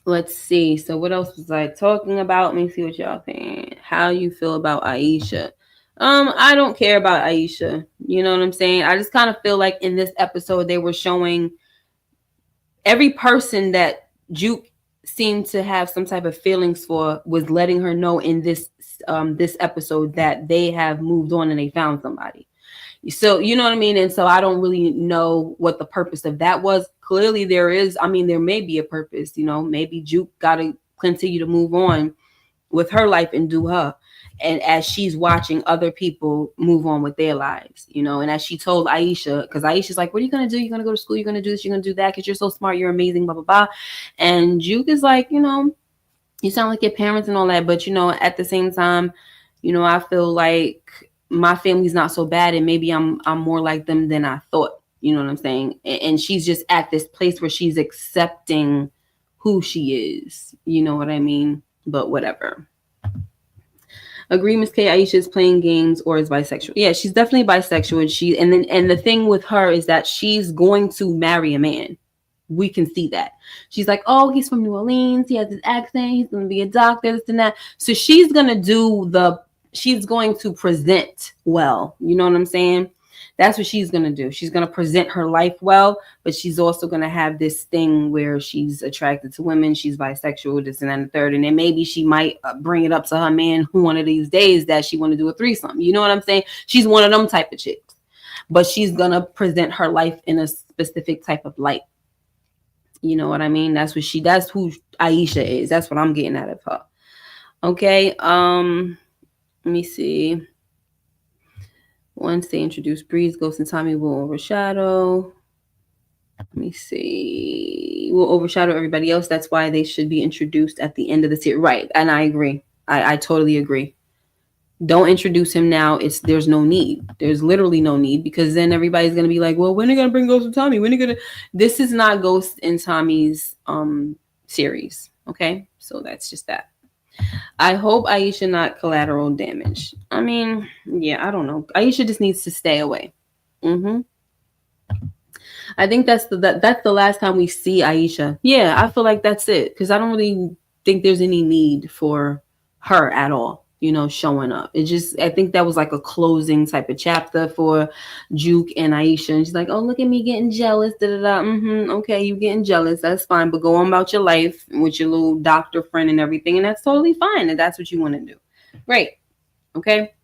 Let's see. So what else was I talking about? Let me see what y'all think. How you feel about Aisha? I don't care about Aisha. You know what I'm saying? I just kind of feel like in this episode they were showing every person that Juke seemed to have some type of feelings for was letting her know in this episode that they have moved on and they found somebody. So, you know what I mean? And so I don't really know what the purpose of that was. Clearly there is, I mean, there may be a purpose, you know, maybe Juke got to continue to move on with her life and do her. And as she's watching other people move on with their lives, you know, and as she told Aisha, because Aisha's like, what are you going to do? You're going to go to school. You're going to do this. You're going to do that because you're so smart. You're amazing, blah, blah, blah. And Juke is like, you know, you sound like your parents and all that. But, you know, at the same time, you know, I feel like my family's not so bad, and maybe I'm more like them than I thought. You know what I'm saying? And she's just at this place where she's accepting who she is. You know what I mean? But whatever. Agree, Miss K. Aisha is playing games or is bisexual. Yeah, she's definitely bisexual. And the thing with her is that she's going to marry a man. We can see that. She's like, oh, he's from New Orleans. He has this accent. He's going to be a doctor, this and that. So she's going to present well. You know what I'm saying? That's what she's going to do. She's going to present her life well, but she's also going to have this thing where she's attracted to women. She's bisexual, this and that and the third. And then maybe she might bring it up to her man one of these days that she want to do a threesome. You know what I'm saying? She's one of them type of chicks. But she's going to present her life in a specific type of light. You know what I mean? That's who Aisha is. That's what I'm getting out of her. Okay. Let me see. Once they introduce Breeze, Ghost, and Tommy will overshadow. Let me see. Will overshadow everybody else. That's why they should be introduced at the end of the series. Right. And I agree. I totally agree. Don't introduce him now. There's no need. There's literally no need, because then everybody's gonna be like, well, when are they gonna bring Ghost and Tommy? This is not Ghost and Tommy's series. Okay, so that's just that. I hope Aisha not collateral damage. I mean, yeah, I don't know. Aisha just needs to stay away. I think that's the last time we see Aisha. Yeah, I feel like that's it, because I don't really think there's any need for her at all, you know, showing up. I think that was like a closing type of chapter for Juke and Aisha. And she's like, oh, look at me getting jealous. Okay, you getting jealous. That's fine. But go on about your life with your little doctor friend and everything. And that's totally fine. And that's what you want to do. Great. Okay.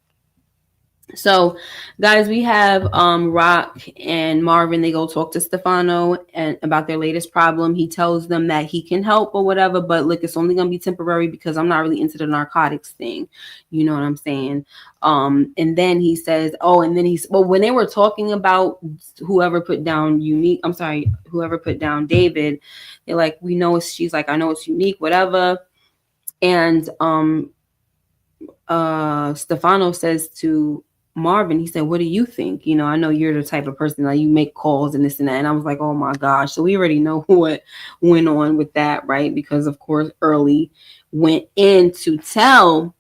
So, guys, we have Rock and Marvin. They go talk to Stefano and about their latest problem. He tells them that he can help or whatever, but look, it's only gonna be temporary because I'm not really into the narcotics thing. You know what I'm saying? And then he says, when they were talking about whoever put down David, they're like, she's like, I know it's Unique, whatever. And Stefano says to Marvin, he said, what do you think? You know, I know you're the type of person that you make calls and this and that. And I was like, oh my gosh. So we already know what went on with that, right? Because of course, Early went in to tell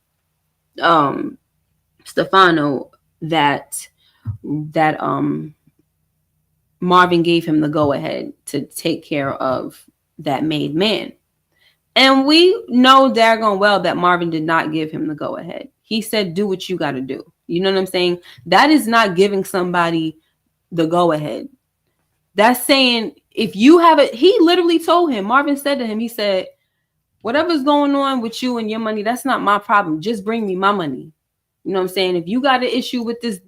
Stefano that Marvin gave him the go ahead to take care of that made man. And we know daggone well that Marvin did not give him the go ahead. He said, do what you got to do. You know what I'm saying? That is not giving somebody the go ahead. That's saying if you have it, he literally told him, Marvin said to him, he said, whatever's going on with you and your money, that's not my problem. Just bring me my money. You know what I'm saying? If you got an issue with this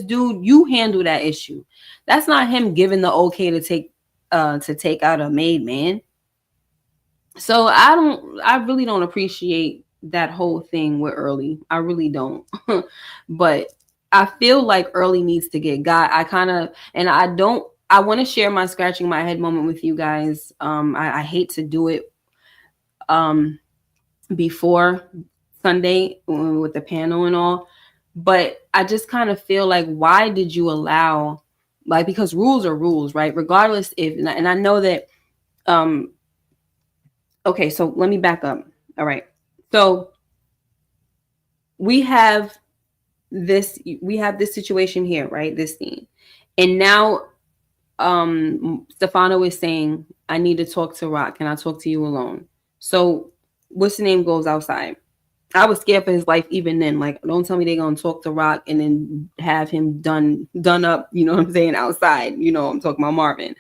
dude, you handle that issue. That's not him giving the okay to take out a maid man. So I really don't appreciate that whole thing with Early. I really don't. But I feel like Early needs to get got. I want to share my scratching my head moment with you guys. I hate to do it before Sunday with the panel and all, but I just kind of feel like, why did you allow, like, because rules are rules, right? Regardless if, and I know that, okay, so let me back up. All right. So we have this situation here, right? This scene. And now Stefano is saying, I need to talk to Rock. Can I talk to you alone? So what's the name goes outside. I was scared for his life even then. Like, don't tell me they're gonna talk to Rock and then have him done up, you know what I'm saying, outside. You know, I'm talking about Marvin.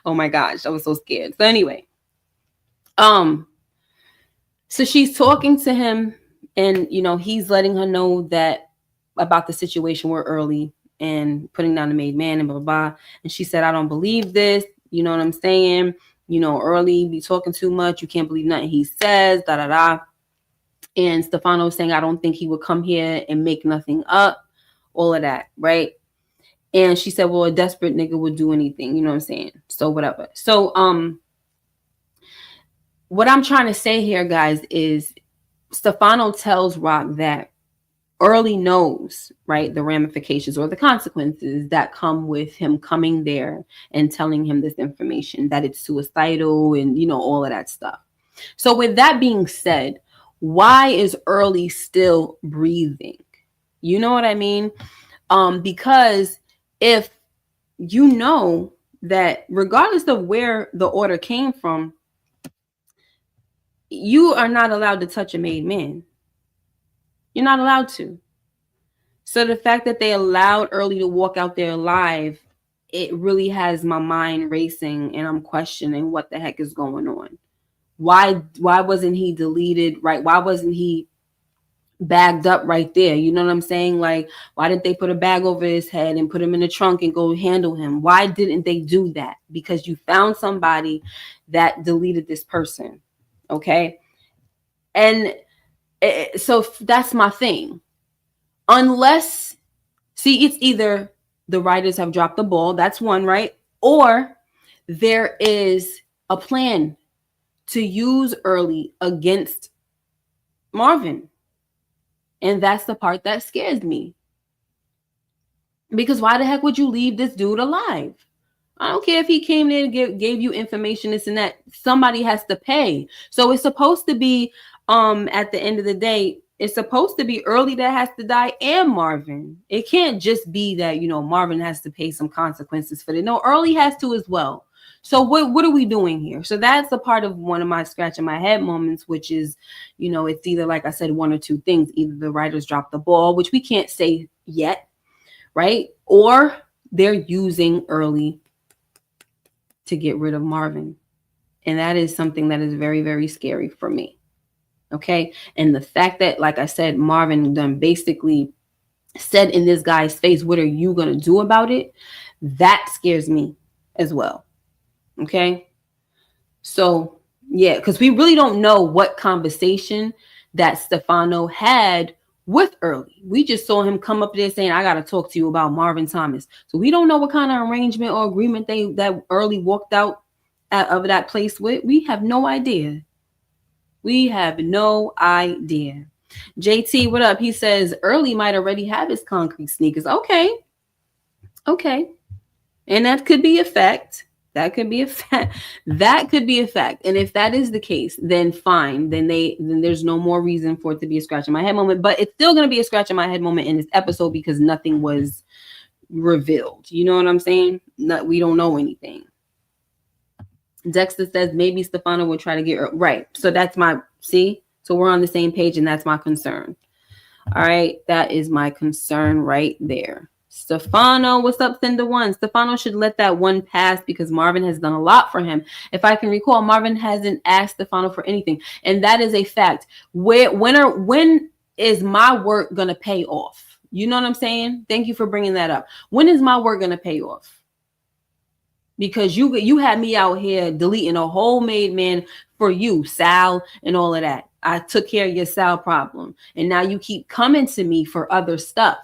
Oh my gosh, I was so scared. So anyway, so she's talking to him, and you know, he's letting her know that about the situation we're Early and putting down the maid man and blah, blah, blah. And she said, I don't believe this. You know what I'm saying? You know, Early be talking too much. You can't believe nothing he says, da, da, da. And Stefano saying, I don't think he would come here and make nothing up. All of that, right? And she said, well, a desperate nigga would do anything. You know what I'm saying? So whatever. So what I'm trying to say here, guys, is Stefano tells Rock that Early knows, right, the ramifications or the consequences that come with him coming there and telling him this information, that it's suicidal and, you know, all of that stuff. So with that being said, why is Early still breathing? You know what I mean? Because if you know that regardless of where the order came from, you are not allowed to touch a made man. You're not allowed to. So the fact that they allowed Early to walk out there alive, it really has my mind racing, and I'm questioning what the heck is going on. Why wasn't he deleted, right? Why wasn't he bagged up right there? You know what I'm saying? Like, why didn't they put a bag over his head and put him in the trunk and go handle him? Why didn't they do that? Because you found somebody that deleted this person. Okay. And so that's my thing. Unless, see, it's either the writers have dropped the ball, that's one, right? Or there is a plan to use Early against Marvin. And that's the part that scares me. Because why the heck would you leave this dude alive? I don't care if he came there and gave you information, this and that. Somebody has to pay. So it's supposed to be, at the end of the day, it's supposed to be Early that has to die and Marvin. It can't just be that, you know, Marvin has to pay some consequences for it. No, Early has to as well. So what are we doing here? So that's a part of one of my scratching my head moments, which is, you know, it's either, like I said, one or two things. Either the writers dropped the ball, which we can't say yet, right? Or they're using Early to get rid of Marvin. And that is something that is very, very scary for me. Okay. And the fact that, like I said, Marvin done basically said in this guy's face, what are you going to do about it? That scares me as well. Okay. So, yeah, because we really don't know what conversation that Stefano had with Early. We just saw him come up there saying, I got to talk to you about Marvin Thomas. So we don't know what kind of arrangement or agreement that Early walked out of that place with. We have no idea. We have no idea. JT, what up? He says Early might already have his concrete sneakers. Okay. And that could be a fact. That could be a fact. And if that is the case, then fine. Then there's no more reason for it to be a scratch in my head moment. But it's still going to be a scratch in my head moment in this episode because nothing was revealed. You know what I'm saying? We don't know anything. Dexter says maybe Stefano will try to get her. Right. So that's so we're on the same page, and that's my concern. All right, that is my concern right there. Stefano, what's up, Cinder One? Stefano should let that one pass because Marvin has done a lot for him. If I can recall, Marvin hasn't asked Stefano for anything, and that is a fact. When is my work gonna pay off? You know what I'm saying? Thank you for bringing that up. When is my work gonna pay off? Because you had me out here deleting a whole made man for you, Sal, and all of that. I took care of your Sal problem, and now you keep coming to me for other stuff,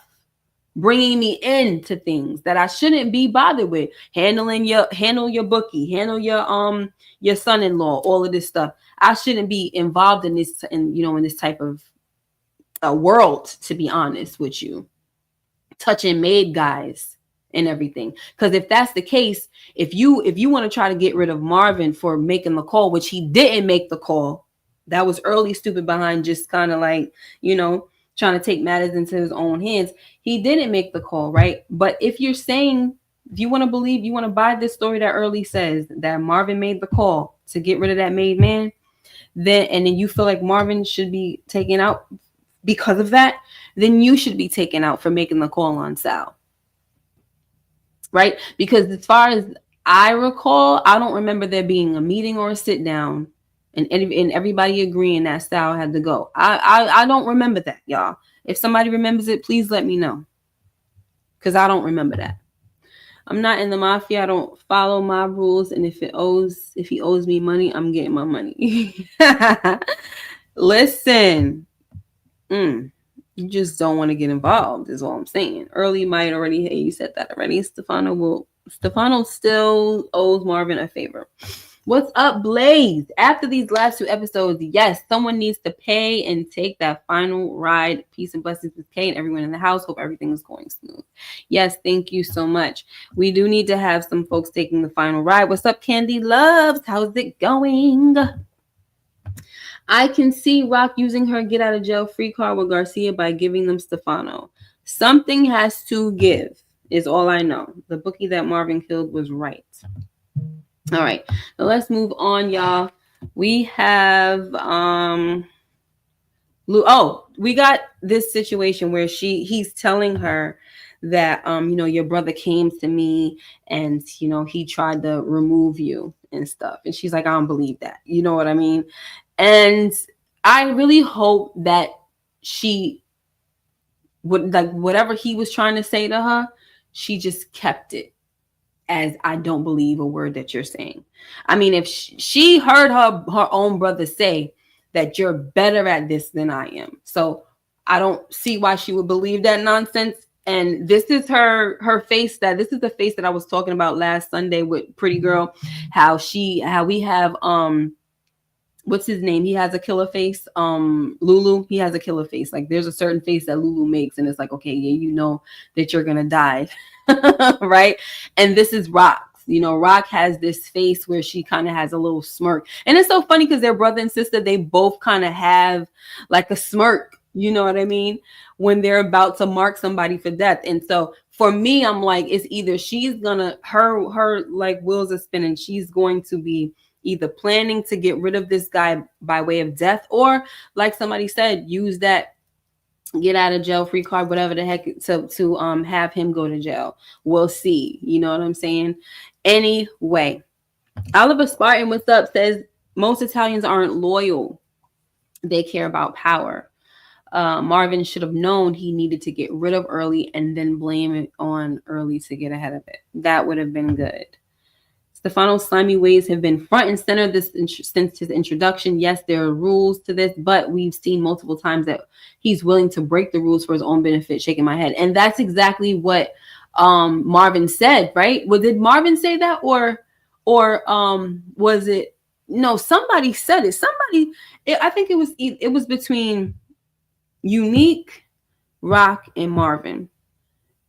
bringing me into things that I shouldn't be bothered with. Handle your bookie, handle your son-in-law, all of this stuff. I shouldn't be involved in this, in this type of world. To be honest with you, touching maid guys and everything. Because if that's the case, if you want to try to get rid of Marvin for making the call, which he didn't make the call, that was Early stupid behind just kind of like, trying to take matters into his own hands. He didn't make the call, right? But if you're saying, if you want to believe, you want to buy this story that Early says that Marvin made the call to get rid of that made man, then you feel like Marvin should be taken out because of that, then you should be taken out for making the call on Sal. Right? Because as far as I recall, I don't remember there being a meeting or a sit down and everybody agreeing that Sal had to go. I don't remember that, y'all. If somebody remembers it, please let me know. Because I don't remember that. I'm not in the mafia. I don't follow my rules. And if he owes me money, I'm getting my money. Listen. You just don't want to get involved is all I'm saying. Early might already, hey, you said that already. Stefano still owes Marvin a favor. What's up, Blaze? After these last 2 episodes, yes, someone needs to pay and take that final ride. Peace and blessings with Kay and everyone in the house. Hope everything is going smooth. Yes, thank you so much. We do need to have some folks taking the final ride. What's up, Candy Loves? How's it going? I can see Rock using her get out of jail free card with Garcia by giving them Stefano. Something has to give, is all I know. The bookie that Marvin killed was right. All right. So let's move on, y'all. We have we got this situation where he's telling her that your brother came to me and he tried to remove you and stuff. And she's like, I don't believe that. You know what I mean? And I really hope that she would, like, whatever he was trying to say to her, she just kept it as, I don't believe a word that you're saying. I mean, if she heard her own brother say that you're better at this than I am. So I don't see why she would believe that nonsense. And this is her face this is the face that I was talking about last Sunday with Pretty Girl, how we have, what's his name? He has a killer face. Lulu, he has a killer face. Like, there's a certain face that Lulu makes, and it's like, okay, yeah, you know that you're gonna die. Right? And this is Rock's. Rock has this face where she kind of has a little smirk. And it's so funny because they're brother and sister, they both kind of have like a smirk, you know what I mean? When they're about to mark somebody for death. And so for me, I'm like, it's either she's gonna, her like wheels are spinning. She's going to be either planning to get rid of this guy by way of death, or like somebody said, use that get out of jail free card, whatever the heck, to have him go to jail. We'll see. You know what I'm saying? Anyway, Oliver Spartan, what's up, says most Italians aren't loyal. They care about power. Marvin should have known he needed to get rid of Early and then blame it on Early to get ahead of it. That would have been good. Stefano's slimy ways have been front and center since his introduction. Yes, there are rules to this, but we've seen multiple times that he's willing to break the rules for his own benefit. Shaking my head. And that's exactly what Marvin said, right? Well, did Marvin say that or was it? No, somebody said it. I think it was between Unique, Rock, and Marvin.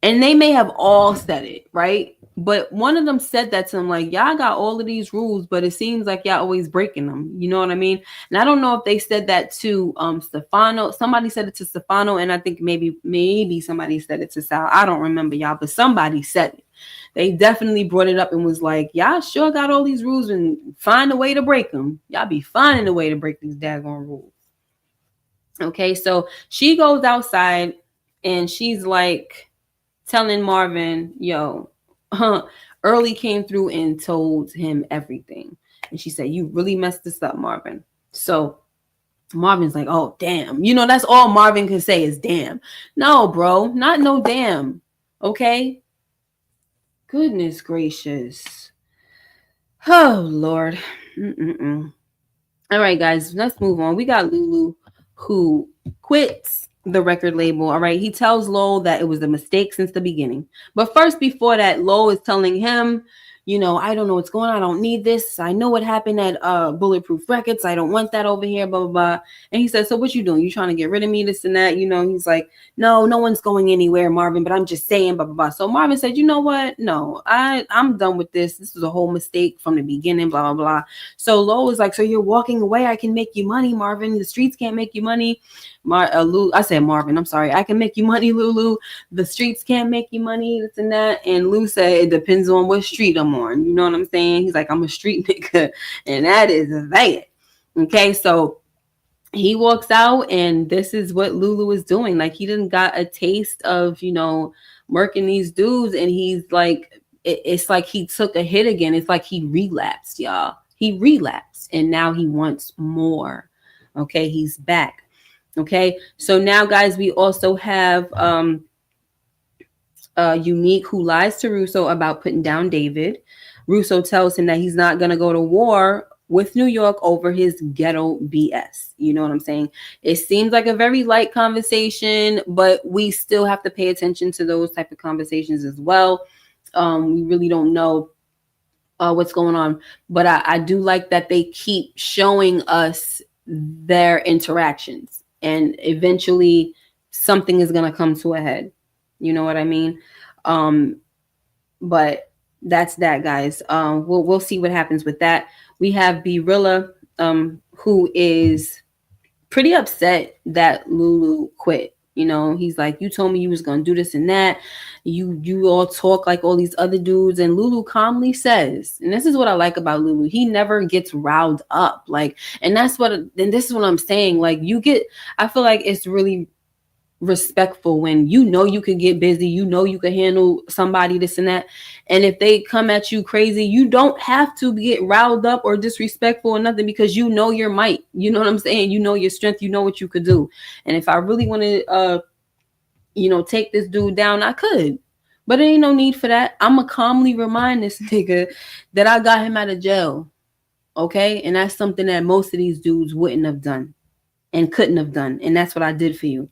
And they may have all said it, right? But one of them said that to him, like, y'all got all of these rules, but it seems like y'all always breaking them. You know what I mean? And I don't know if they said that to Stefano. Somebody said it to Stefano, and I think maybe somebody said it to Sal. I don't remember, y'all, but somebody said it. They definitely brought it up and was like, y'all sure got all these rules and find a way to break them. Y'all be finding a way to break these daggone rules. Okay, so she goes outside and she's like telling Marvin, yo, Early came through and told him everything. And she said, you really messed this up, Marvin. So Marvin's like, oh, damn. You know, that's all Marvin can say is damn. No, bro, not no damn. Okay? Goodness gracious. Oh, Lord. Mm-mm-mm. All right, guys, let's move on. We got Lulu who quits the record label. All right. He tells Lowell that it was a mistake since the beginning. But first, before that, Lowell is telling him, you know, I don't know what's going on. I don't need this. I know what happened at Bulletproof Records. I don't want that over here, blah, blah, blah. And he says, so what you doing? You trying to get rid of me, this and that? You know, he's like, no, no one's going anywhere, Marvin, but I'm just saying, blah, blah, blah. So Marvin said, you know what? No, I'm done with this. This was a whole mistake from the beginning, blah, blah, blah. So Lowell was like, so you're walking away. I can make you money, Marvin. The streets can't make you money. I said Marvin, I'm sorry. I can make you money, Lulu. The streets can't make you money, this and that. And Lou said, it depends on what street I'm on. You know what I'm saying? He's like, I'm a street nigga. And that is that. Okay, so he walks out and this is what Lulu is doing. Like, he didn't got a taste of, you know, working these dudes. And he's like, it's like he took a hit again. It's like he relapsed, y'all. He relapsed and now he wants more. Okay, he's back. Okay, so now, guys, we also have Unique, who lies to Russo about putting down David. Russo tells him that he's not going to go to war with New York over his ghetto BS. You know what I'm saying? It seems like a very light conversation, but we still have to pay attention to those type of conversations as well. We really don't know what's going on, but I do like that they keep showing us their interactions, and eventually something is going to come to a head. You know what I mean? But that's that, guys. We'll see what happens with that. We have Brilla, who is pretty upset that Lulu quit. You know, he's like, you told me you was gonna do this and that. You all talk like all these other dudes. And Lulu calmly says, and this is what I like about Lulu, he never gets riled up. Like, and this is what I'm saying. Like, I feel like it's really respectful when you know you could get busy, you know you could handle somebody, this and that, and if they come at you crazy, you don't have to get riled up or disrespectful or nothing, because you know your might. You know what I'm saying? You know your strength. You know what you could do. And if I really want to take this dude down, I could, but there ain't no need for that. I'ma calmly remind this nigga that I got him out of jail. Okay, and that's something that most of these dudes wouldn't have done and couldn't have done, and that's what I did for you.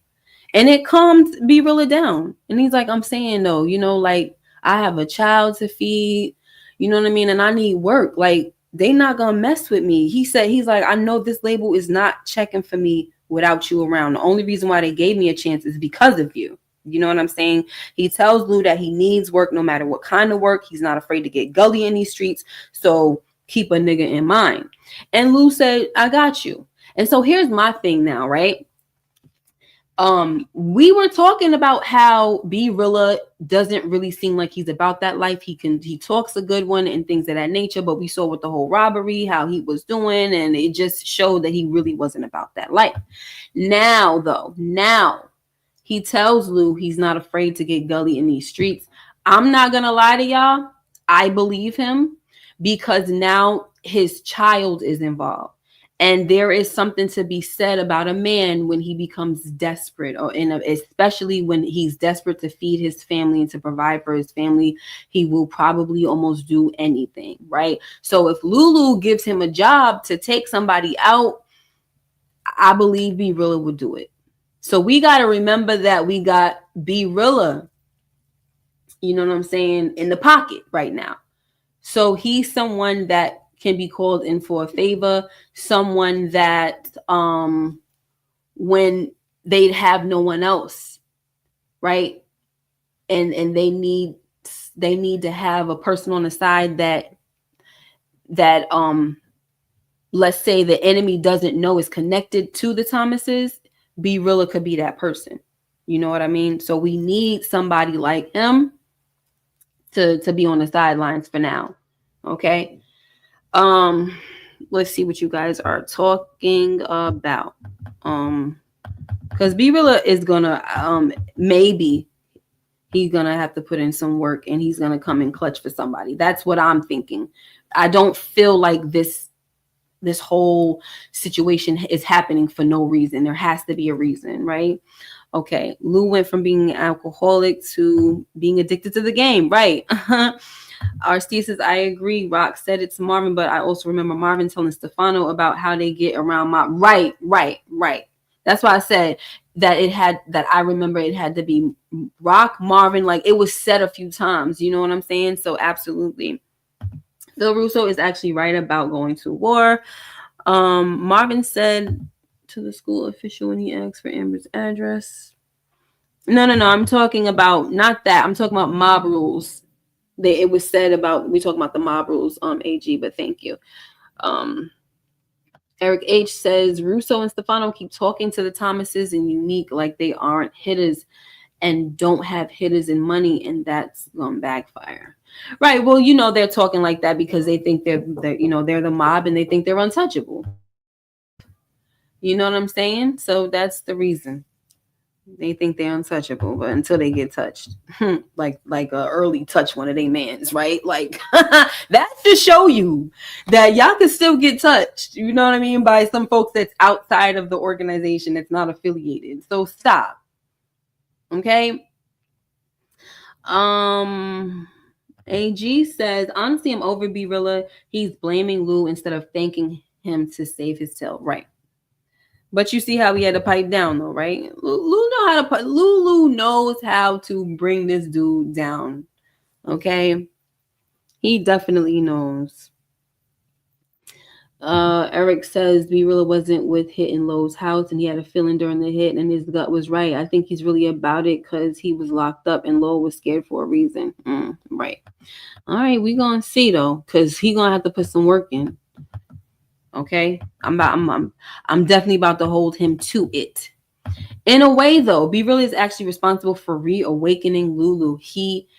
And it calmed Brilla down. And he's like, I'm saying though, like, I have a child to feed, you know what I mean? And I need work. Like, they not gonna mess with me. He's like, I know this label is not checking for me without you around. The only reason why they gave me a chance is because of you. You know what I'm saying? He tells Lou that he needs work no matter what kind of work. He's not afraid to get gully in these streets. So keep a nigga in mind. And Lou said, I got you. And so here's my thing now, right? We were talking about how Brilla doesn't really seem like he's about that life. He talks a good one and things of that nature, but we saw with the whole robbery how he was doing, and it just showed that he really wasn't about that life. Now he tells Lou he's not afraid to get gully in these streets. I'm not gonna lie to y'all, I believe him, because now his child is involved. And there is something to be said about a man when he becomes desperate, especially when he's desperate to feed his family and to provide for his family. He will probably almost do anything, right? So if Lulu gives him a job to take somebody out, I believe Brilla would do it. So we got to remember that we got Brilla, you know what I'm saying, in the pocket right now. So he's someone that can be called in for a favor, someone that when they'd have no one else, right? And they need to have a person on the side that let's say the enemy doesn't know is connected to the Thomases. Brilla could be that person. You know what I mean? So we need somebody like him to be on the sidelines for now. Okay. Let's see what you guys are talking about. Because B-Rilla is gonna maybe he's gonna have to put in some work and he's gonna come in clutch for somebody. That's what I'm thinking. I don't feel like this whole situation is happening for no reason. There has to be a reason, right? Okay, Lou went from being an alcoholic to being addicted to the game, right? Our Steve says, I agree. Rock said it to Marvin, but I also remember Marvin telling Stefano about how they get around my right. That's why I said that I remember it had to be Rock, Marvin, like it was said a few times. You know what I'm saying? So absolutely. Phil Russo is actually right about going to war. Marvin said to the school official when he asked for Amber's address. No. I'm talking about not that. I'm talking about mob rules. It was said about, we talking about the mob rules, AG, but thank you. Eric H says Russo and Stefano keep talking to the Thomases and Unique like they aren't hitters and don't have hitters and money, and that's gonna backfire. Right. Well, they're talking like that because they think they're the mob and they think they're untouchable. You know what I'm saying? So that's the reason. They think they're untouchable, but until they get touched, like Early touch one of their mans, right? Like that should show you that y'all can still get touched. You know what I mean? By some folks that's outside of the organization that's not affiliated. So stop. Okay. AG says, honestly, I'm over B-Rilla. He's blaming Lou instead of thanking him to save his tail. Right. But you see how he had to pipe down, though, right? Lulu knows how to bring this dude down. Okay, he definitely knows. Eric says B-Rilla wasn't with hitting Lowe's house, and he had a feeling during the hit, and his gut was right. I think he's really about it because he was locked up, and Lowe was scared for a reason. Right. All right, we gonna see though, because he gonna have to put some work in. Okay, I'm definitely about to hold him to it. In a way, though, B-Rilla is actually responsible for reawakening Lulu.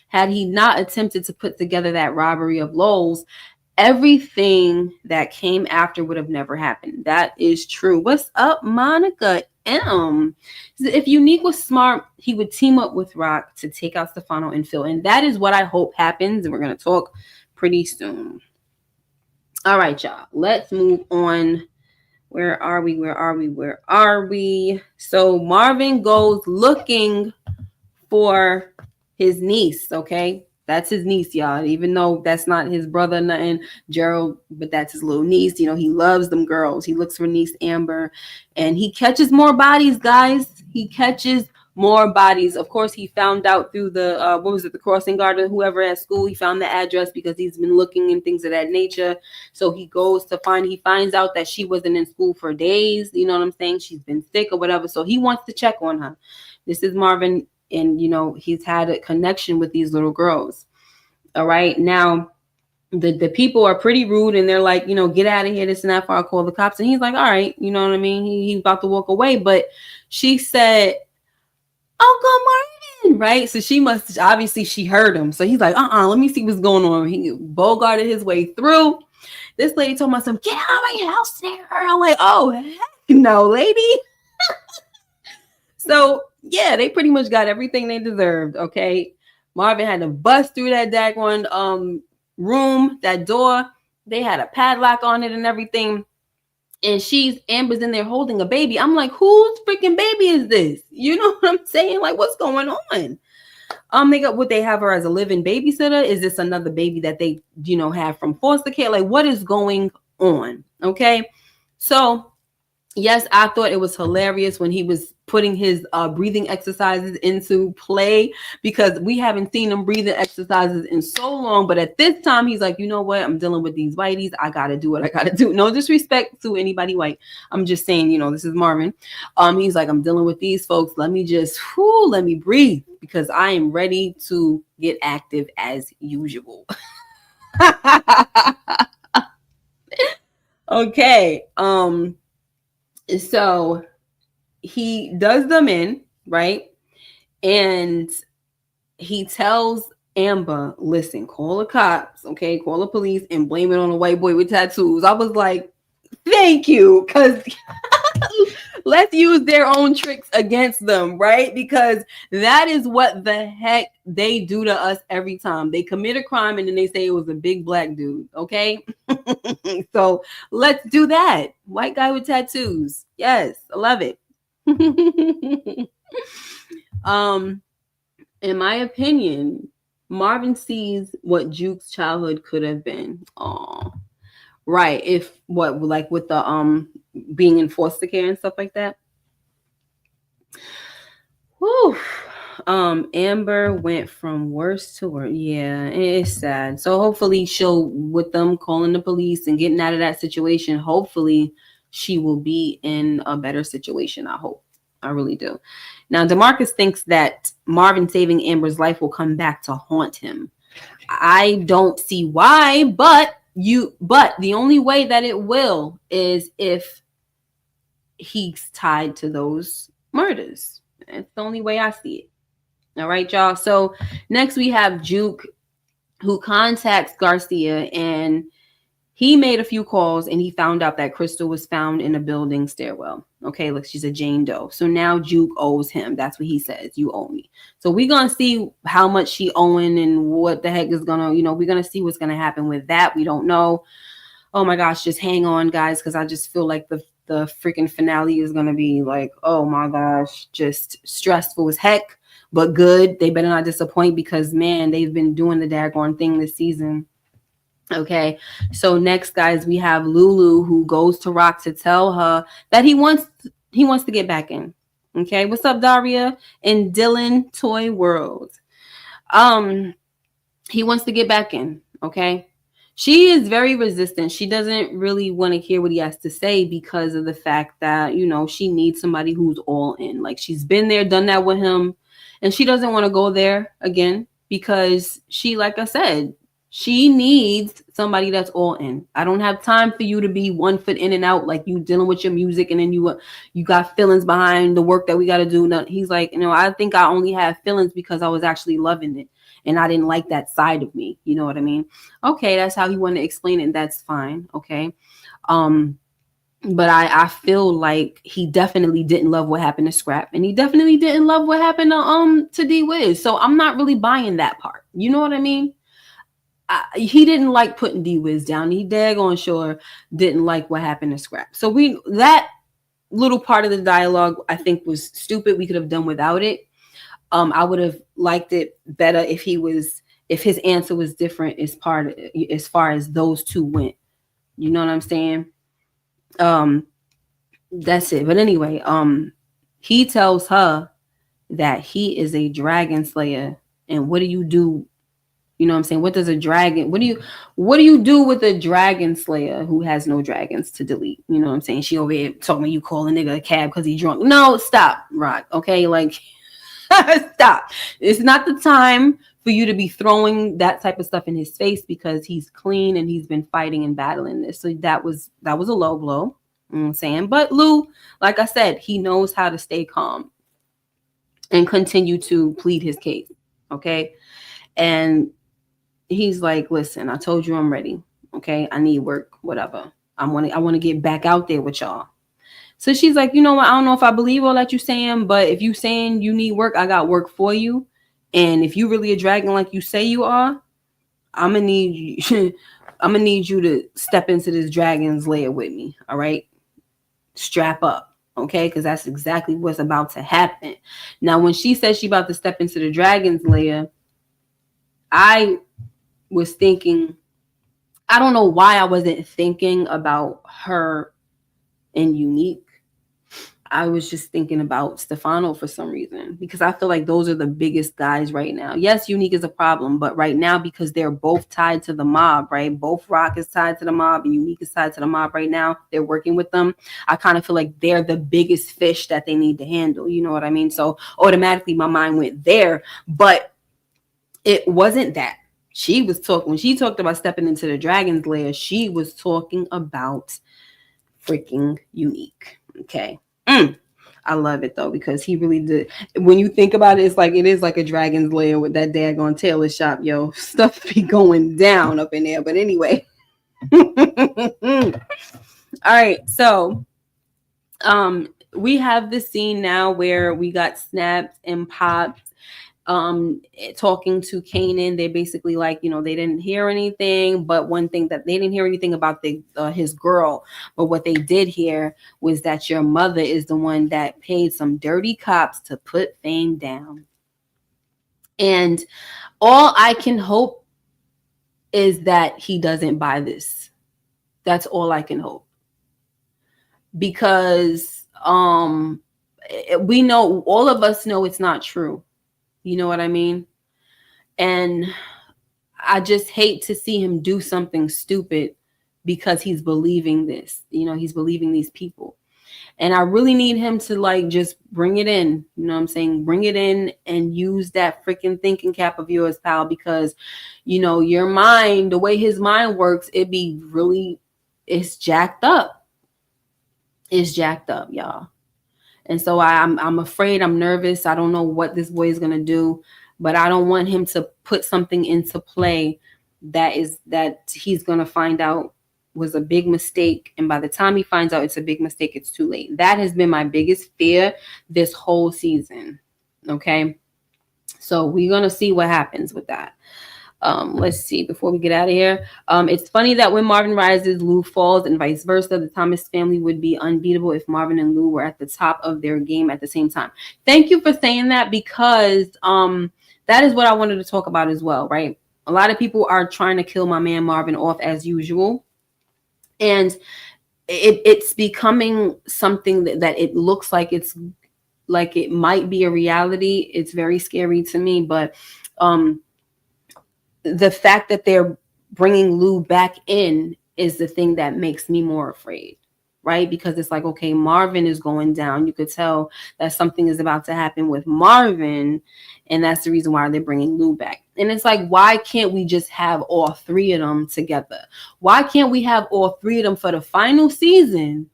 Had he not attempted to put together that robbery of Lowell's, everything that came after would have never happened. That is true. What's up, Monica M? If Unique was smart, he would team up with Rock to take out Stefano and Phil, and that is what I hope happens. And we're gonna talk pretty soon. All right, y'all. Let's move on. Where are we? So Marvin goes looking for his niece, okay? That's his niece, y'all. Even though that's not his brother, nothing, Gerald, but that's his little niece. He loves them girls. He looks for niece Amber, and he catches more bodies, guys. He catches more bodies. Of course, he found out through the the crossing guard or whoever at school. He found the address because he's been looking and things of that nature. So he finds out that she wasn't in school for days. You know what I'm saying? She's been sick or whatever. So he wants to check on her. This is Marvin, and he's had a connection with these little girls. All right. Now the people are pretty rude, and they're like, get out of here, this and that, for I'll call the cops. And he's like, all right, you know what I mean? He's about to walk away, but she said, Uncle Marvin, right? So she heard him. So he's like, let me see what's going on. He bogarted his way through. This lady told myself, get out of my house there. I'm like, oh, heck no, lady. So yeah, they pretty much got everything they deserved. Okay. Marvin had to bust through that daggone room, that door. They had a padlock on it and everything. And Amber's in there holding a baby. I'm like, whose freaking baby is this? You know what I'm saying? Like, what's going on? Would they have her as a living babysitter? Is this another baby that they, have from foster care? Like, what is going on? Okay. So yes, I thought it was hilarious when he was putting his breathing exercises into play, because we haven't seen him breathing exercises in so long. But at this time, he's like, you know what? I'm dealing with these whiteys. I got to do what I got to do. No disrespect to anybody white. I'm just saying, this is Marvin. He's like, I'm dealing with these folks. Let me breathe, because I am ready to get active as usual. Okay. So he does them in, right? And he tells Amber, listen, call the cops, okay? Call the police and blame it on a white boy with tattoos. I was like, thank you. Because Let's use their own tricks against them, right? Because that is what the heck they do to us every time. They commit a crime and then they say it was a big black dude, okay? So let's do that. White guy with tattoos. Yes, I love it. In my opinion, Marvin sees what Juke's childhood could have been. Oh, right. If what like with the being in foster care and stuff like that. Whew. Amber went from worse to worse. Yeah, it's sad. So hopefully she'll, with them calling the police and getting out of that situation, hopefully she will be in a better situation. I hope. I really do. Now, DeMarcus thinks that Marvin saving Amber's life will come back to haunt him. I don't see why, but the only way that it will is if he's tied to those murders. That's the only way I see it. All right, y'all. So next we have Juke, who contacts Garcia, and he made a few calls and he found out that Crystal was found in a building stairwell. Okay, look, she's a Jane Doe. So now Juke owes him. That's what he says. You owe me. So we're going to see how much she owing and what the heck is going to, we're going to see what's going to happen with that. We don't know. Oh my gosh, just hang on, guys, because I just feel like the freaking finale is going to be like, oh my gosh, just stressful as heck, but good. They better not disappoint because, man, they've been doing the daggone thing this season. Okay, so next, guys, we have Lulu, who goes to Rock to tell her that he wants to get back in. Okay, what's up, Daria? In Dylan Toy World. He wants to get back in. Okay. She is very resistant. She doesn't really want to hear what he has to say because of the fact that, she needs somebody who's all in. Like, she's been there, done that with him, and she doesn't want to go there again because she, like I said, she needs somebody that's all in. I don't have time for you to be 1 foot in and out, like you dealing with your music and then you got feelings behind the work that we got to do. No, he's like, I think I only have feelings because I was actually loving it. And I didn't like that side of me. You know what I mean? Okay, that's how he wanted to explain it. And that's fine. Okay. But I feel like he definitely didn't love what happened to Scrap. And he definitely didn't love what happened to D-Wiz. So I'm not really buying that part. You know what I mean? He didn't like putting D-Wiz down. He daggone sure didn't like what happened to Scrap. So that little part of the dialogue, I think, was stupid. We could have done without it. I would have liked it better if his answer was different as far as those two went. You know what I'm saying? That's it. But anyway, he tells her that he is a dragon slayer. And what do you do? You know what I'm saying? What do you do with a dragon slayer who has no dragons to delete? You know what I'm saying? She over here talking about you call a nigga a cab because he's drunk. No, stop, Rock. Okay, like stop. It's not the time for you to be throwing that type of stuff in his face because he's clean and he's been fighting and battling this. So that was a low blow. You know what I'm saying? But Lou, like I said, he knows how to stay calm and continue to plead his case. Okay. And he's like, listen, I told you I'm ready. Okay. I need work, whatever. I want to get back out there with y'all. So she's like, you know what? I don't know if I believe all that you're saying, but if you saying you need work, I got work for you. And if you really a dragon like you say you are, I'm gonna need you to step into this dragon's lair with me. All right, strap up, okay? Because that's exactly what's about to happen. Now, when she said she about to step into the dragon's lair, I was thinking, I don't know why I wasn't thinking about her and Unique. I was just thinking about Stefano for some reason because I feel like those are the biggest guys right now. Yes, Unique is a problem, but right now because they're both tied to the mob, right? Both Rock is tied to the mob and Unique is tied to the mob right now. They're working with them. I kind of feel like they're the biggest fish that they need to handle. You know what I mean? So automatically my mind went there, but it wasn't that. When she talked about stepping into the dragon's lair, she was talking about freaking Unique. Okay. I love it though because he really did. When you think about it, it is like a dragon's lair with that daggone tailor shop, yo. Stuff be going down up in there. But anyway, all right. So We have this scene now where we got Snaps and Pops talking to Kanan. They're basically like, they didn't hear anything, but one thing that they didn't hear anything about his girl, but what they did hear was that your mother is the one that paid some dirty cops to put Fame down. And all I can hope is that he doesn't buy this. That's all I can hope. Because we know, all of us know it's not true. You know what I mean? And I just hate to see him do something stupid because he's believing this. He's believing these people. And I really need him to like just bring it in. You know what I'm saying? Bring it in and use that freaking thinking cap of yours, pal, because your mind, the way his mind works, it's jacked up. It's jacked up, y'all. And so I'm afraid, I'm nervous. I don't know what this boy is going to do, but I don't want him to put something into play that he's going to find out was a big mistake. And by the time he finds out it's a big mistake, it's too late. That has been my biggest fear this whole season. Okay. So we're going to see what happens with that. Let's see, before we get out of here. It's funny that when Marvin rises, Lou falls, and vice versa. The Thomas family would be unbeatable if Marvin and Lou were at the top of their game at the same time. Thank you for saying that, because that is what I wanted to talk about as well, right? A lot of people are trying to kill my man Marvin off as usual. And it's becoming something that it looks like it might be a reality. It's very scary to me, but the fact that they're bringing Lou back in is the thing that makes me more afraid, right? Because it's like, okay, Marvin is going down. You could tell that something is about to happen with Marvin, and that's the reason why they're bringing Lou back. And it's like, why can't we just have all three of them together? Why can't we have all three of them for the final season,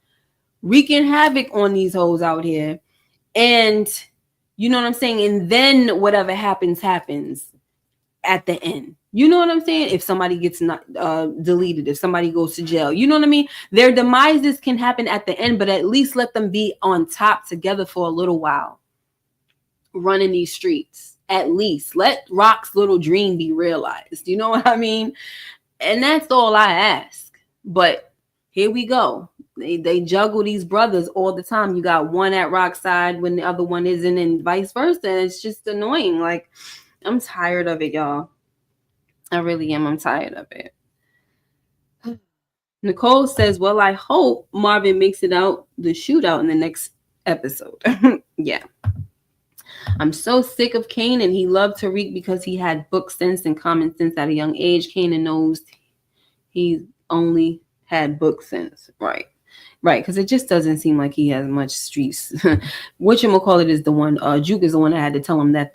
wreaking havoc on these hoes out here? And you know what I'm saying? And then whatever happens at the end. You know what I'm saying? If somebody gets not deleted, if somebody goes to jail, you know what I mean? Their demises can happen at the end, but at least let them be on top together for a little while, running these streets. At least let Rock's little dream be realized. You know what I mean? And that's all I ask. But here we go. They juggle these brothers all the time. You got one at Rock's side when the other one isn't, and vice versa. And it's just annoying. Like, I'm tired of it, y'all. I really am. I'm tired of it. Nicole says, well, I hope Marvin makes it out the shootout in the next episode. Yeah. I'm so sick of Kanan. He loved Tariq because he had book sense and common sense at a young age. Kanan knows he only had book sense. Right. Right, because it just doesn't seem like he has much streets. Whatchamacallit is the one, Juke is the one that had to tell him that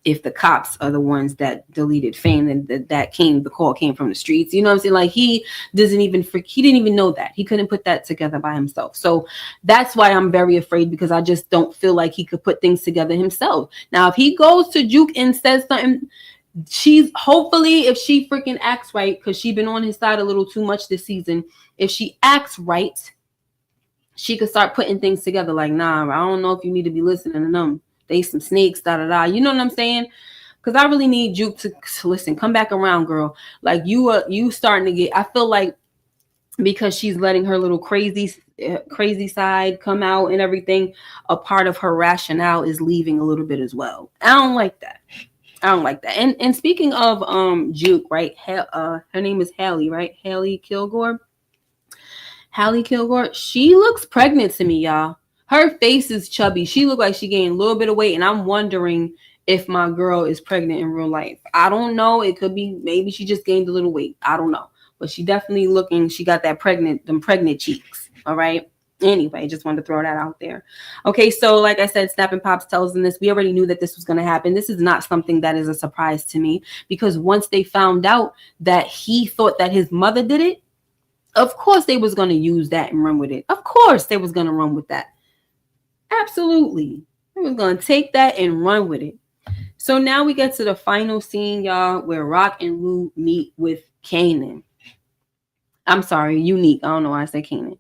if the cops are the ones that deleted Fame, then the call came from the streets. You know what I'm saying? Like, he didn't even know that. He couldn't put that together by himself. So that's why I'm very afraid, because I just don't feel like he could put things together himself. Now, if he goes to Juke and says something, hopefully, if she freaking acts right, because she's been on his side a little too much this season, if she acts right, she could start putting things together. Like, nah, I don't know if you need to be listening to them. They some snakes, da-da-da. You know what I'm saying? Because I really need Juke to listen. Come back around, girl. Like, you starting to get, I feel like, because she's letting her little crazy side come out and everything, a part of her rationale is leaving a little bit as well. I don't like that. And speaking of Juke, right? Her name is Hallie, right? Hallie Kilgore. She looks pregnant to me, y'all. Her face is chubby. She looked like she gained a little bit of weight, and I'm wondering if my girl is pregnant in real life. I don't know. It could be, maybe she just gained a little weight. I don't know. But she definitely she got them pregnant cheeks. All right. Anyway, just wanted to throw that out there. Okay, so like I said, Snap and Pops tells them this. We already knew that this was going to happen. This is not something that is a surprise to me, because once they found out that he thought that his mother did it, of course they was going to use that and run with it. Of course they was going to run with that. Absolutely. They was going to take that and run with it. So now we get to the final scene, y'all, where Rock and Lou meet with Kanan. I'm sorry, Unique. I don't know why I say Kanan.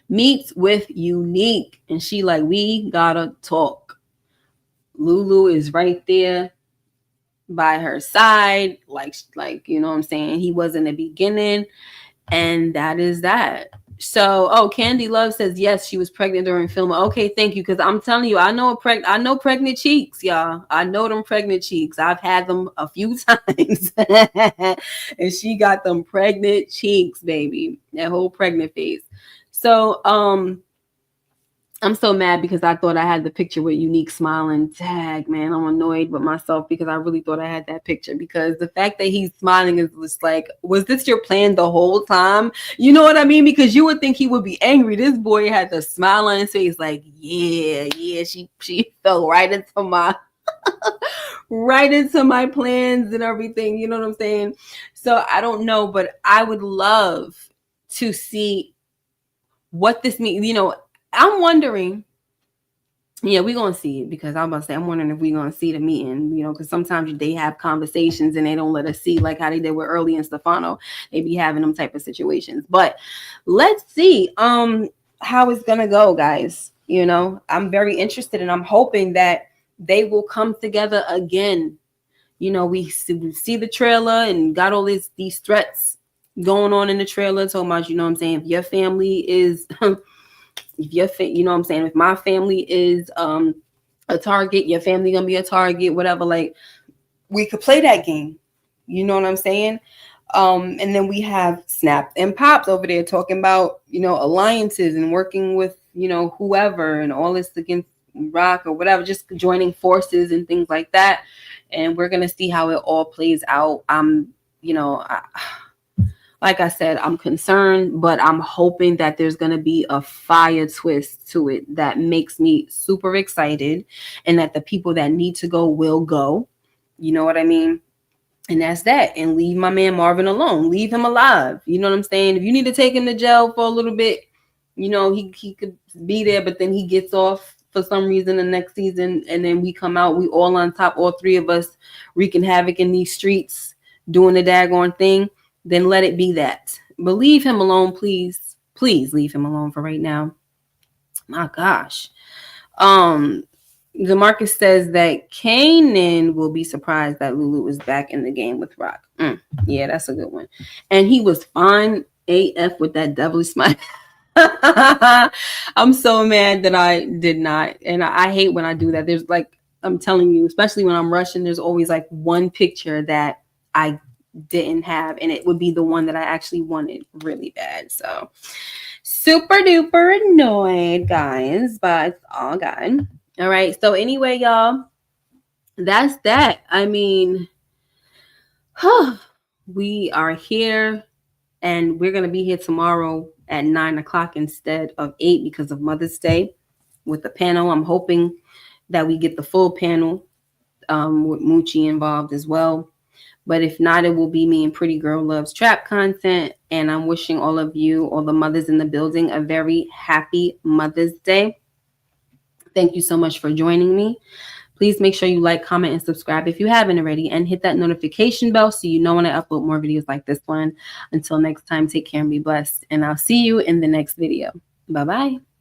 Meets with Unique. And she like, we gotta talk. Lulu is right there by her side. Like, you know what I'm saying? He was in the beginning. And that is that. So, Candy Love says yes, she was pregnant during filming. Okay, thank you, because I'm telling you, I know pregnant cheeks, y'all. I know them pregnant cheeks. I've had them a few times, and she got them pregnant cheeks, baby. That whole pregnant face. So, I'm so mad because I thought I had the picture with Unique smiling. Tag, man, I'm annoyed with myself because I really thought I had that picture, because the fact that he's smiling is just like, was this your plan the whole time? You know what I mean? Because you would think he would be angry. This boy had the smile on his face like, yeah, she fell right into my right into my plans and everything. You know what I'm saying? So I don't know, but I would love to see what this means. You know, I'm wondering. Yeah, we're going to see it, because I'm about to say, I'm wondering if we're going to see the meeting, you know, because sometimes they have conversations and they don't let us see, like how they did with Early and Stefano. They be having them type of situations. But let's see how it's going to go, guys. You know, I'm very interested, and I'm hoping that they will come together again. You know, we see the trailer and got all these threats going on in the trailer, talking about, you know what I'm saying, if your family is... you know what I'm saying, if my family is a target, your family gonna be a target, whatever. Like, we could play that game. You know what I'm saying? And then we have Snap and Pops over there talking about, you know, alliances and working with, you know, whoever, and all this against Rock or whatever, just joining forces and things like that. And we're gonna see how it all plays out. You know, like I said, I'm concerned, but I'm hoping that there's going to be a fire twist to it that makes me super excited, and that the people that need to go will go. You know what I mean? And that's that. And leave my man Marvin alone. Leave him alive. You know what I'm saying? If you need to take him to jail for a little bit, you know, he could be there, but then he gets off for some reason the next season, and then we come out, we all on top, all three of us wreaking havoc in these streets, doing the daggone thing. Then let it be that. But leave him alone, please. Please leave him alone for right now. My gosh. DeMarcus says that Kanan will be surprised that Lulu is back in the game with Rock. Yeah, that's a good one. And he was fine AF with that devilish smile. I'm so mad that I did not. And I hate when I do that. There's like, I'm telling you, especially when I'm rushing, there's always like one picture that I didn't have, and it would be the one that I actually wanted really bad. So super duper annoyed, guys, but it's all good. All right. So anyway, y'all, that's that. I mean, we are here, and we're going to be here tomorrow at 9:00 instead of 8 because of Mother's Day with the panel. I'm hoping that we get the full panel with Moochie involved as well. But if not, it will be me and Pretty Girl Loves Trap content. And I'm wishing all of you, all the mothers in the building, a very happy Mother's Day. Thank you so much for joining me. Please make sure you like, comment, and subscribe if you haven't already. And hit that notification bell so you know when I upload more videos like this one. Until next time, take care and be blessed. And I'll see you in the next video. Bye-bye.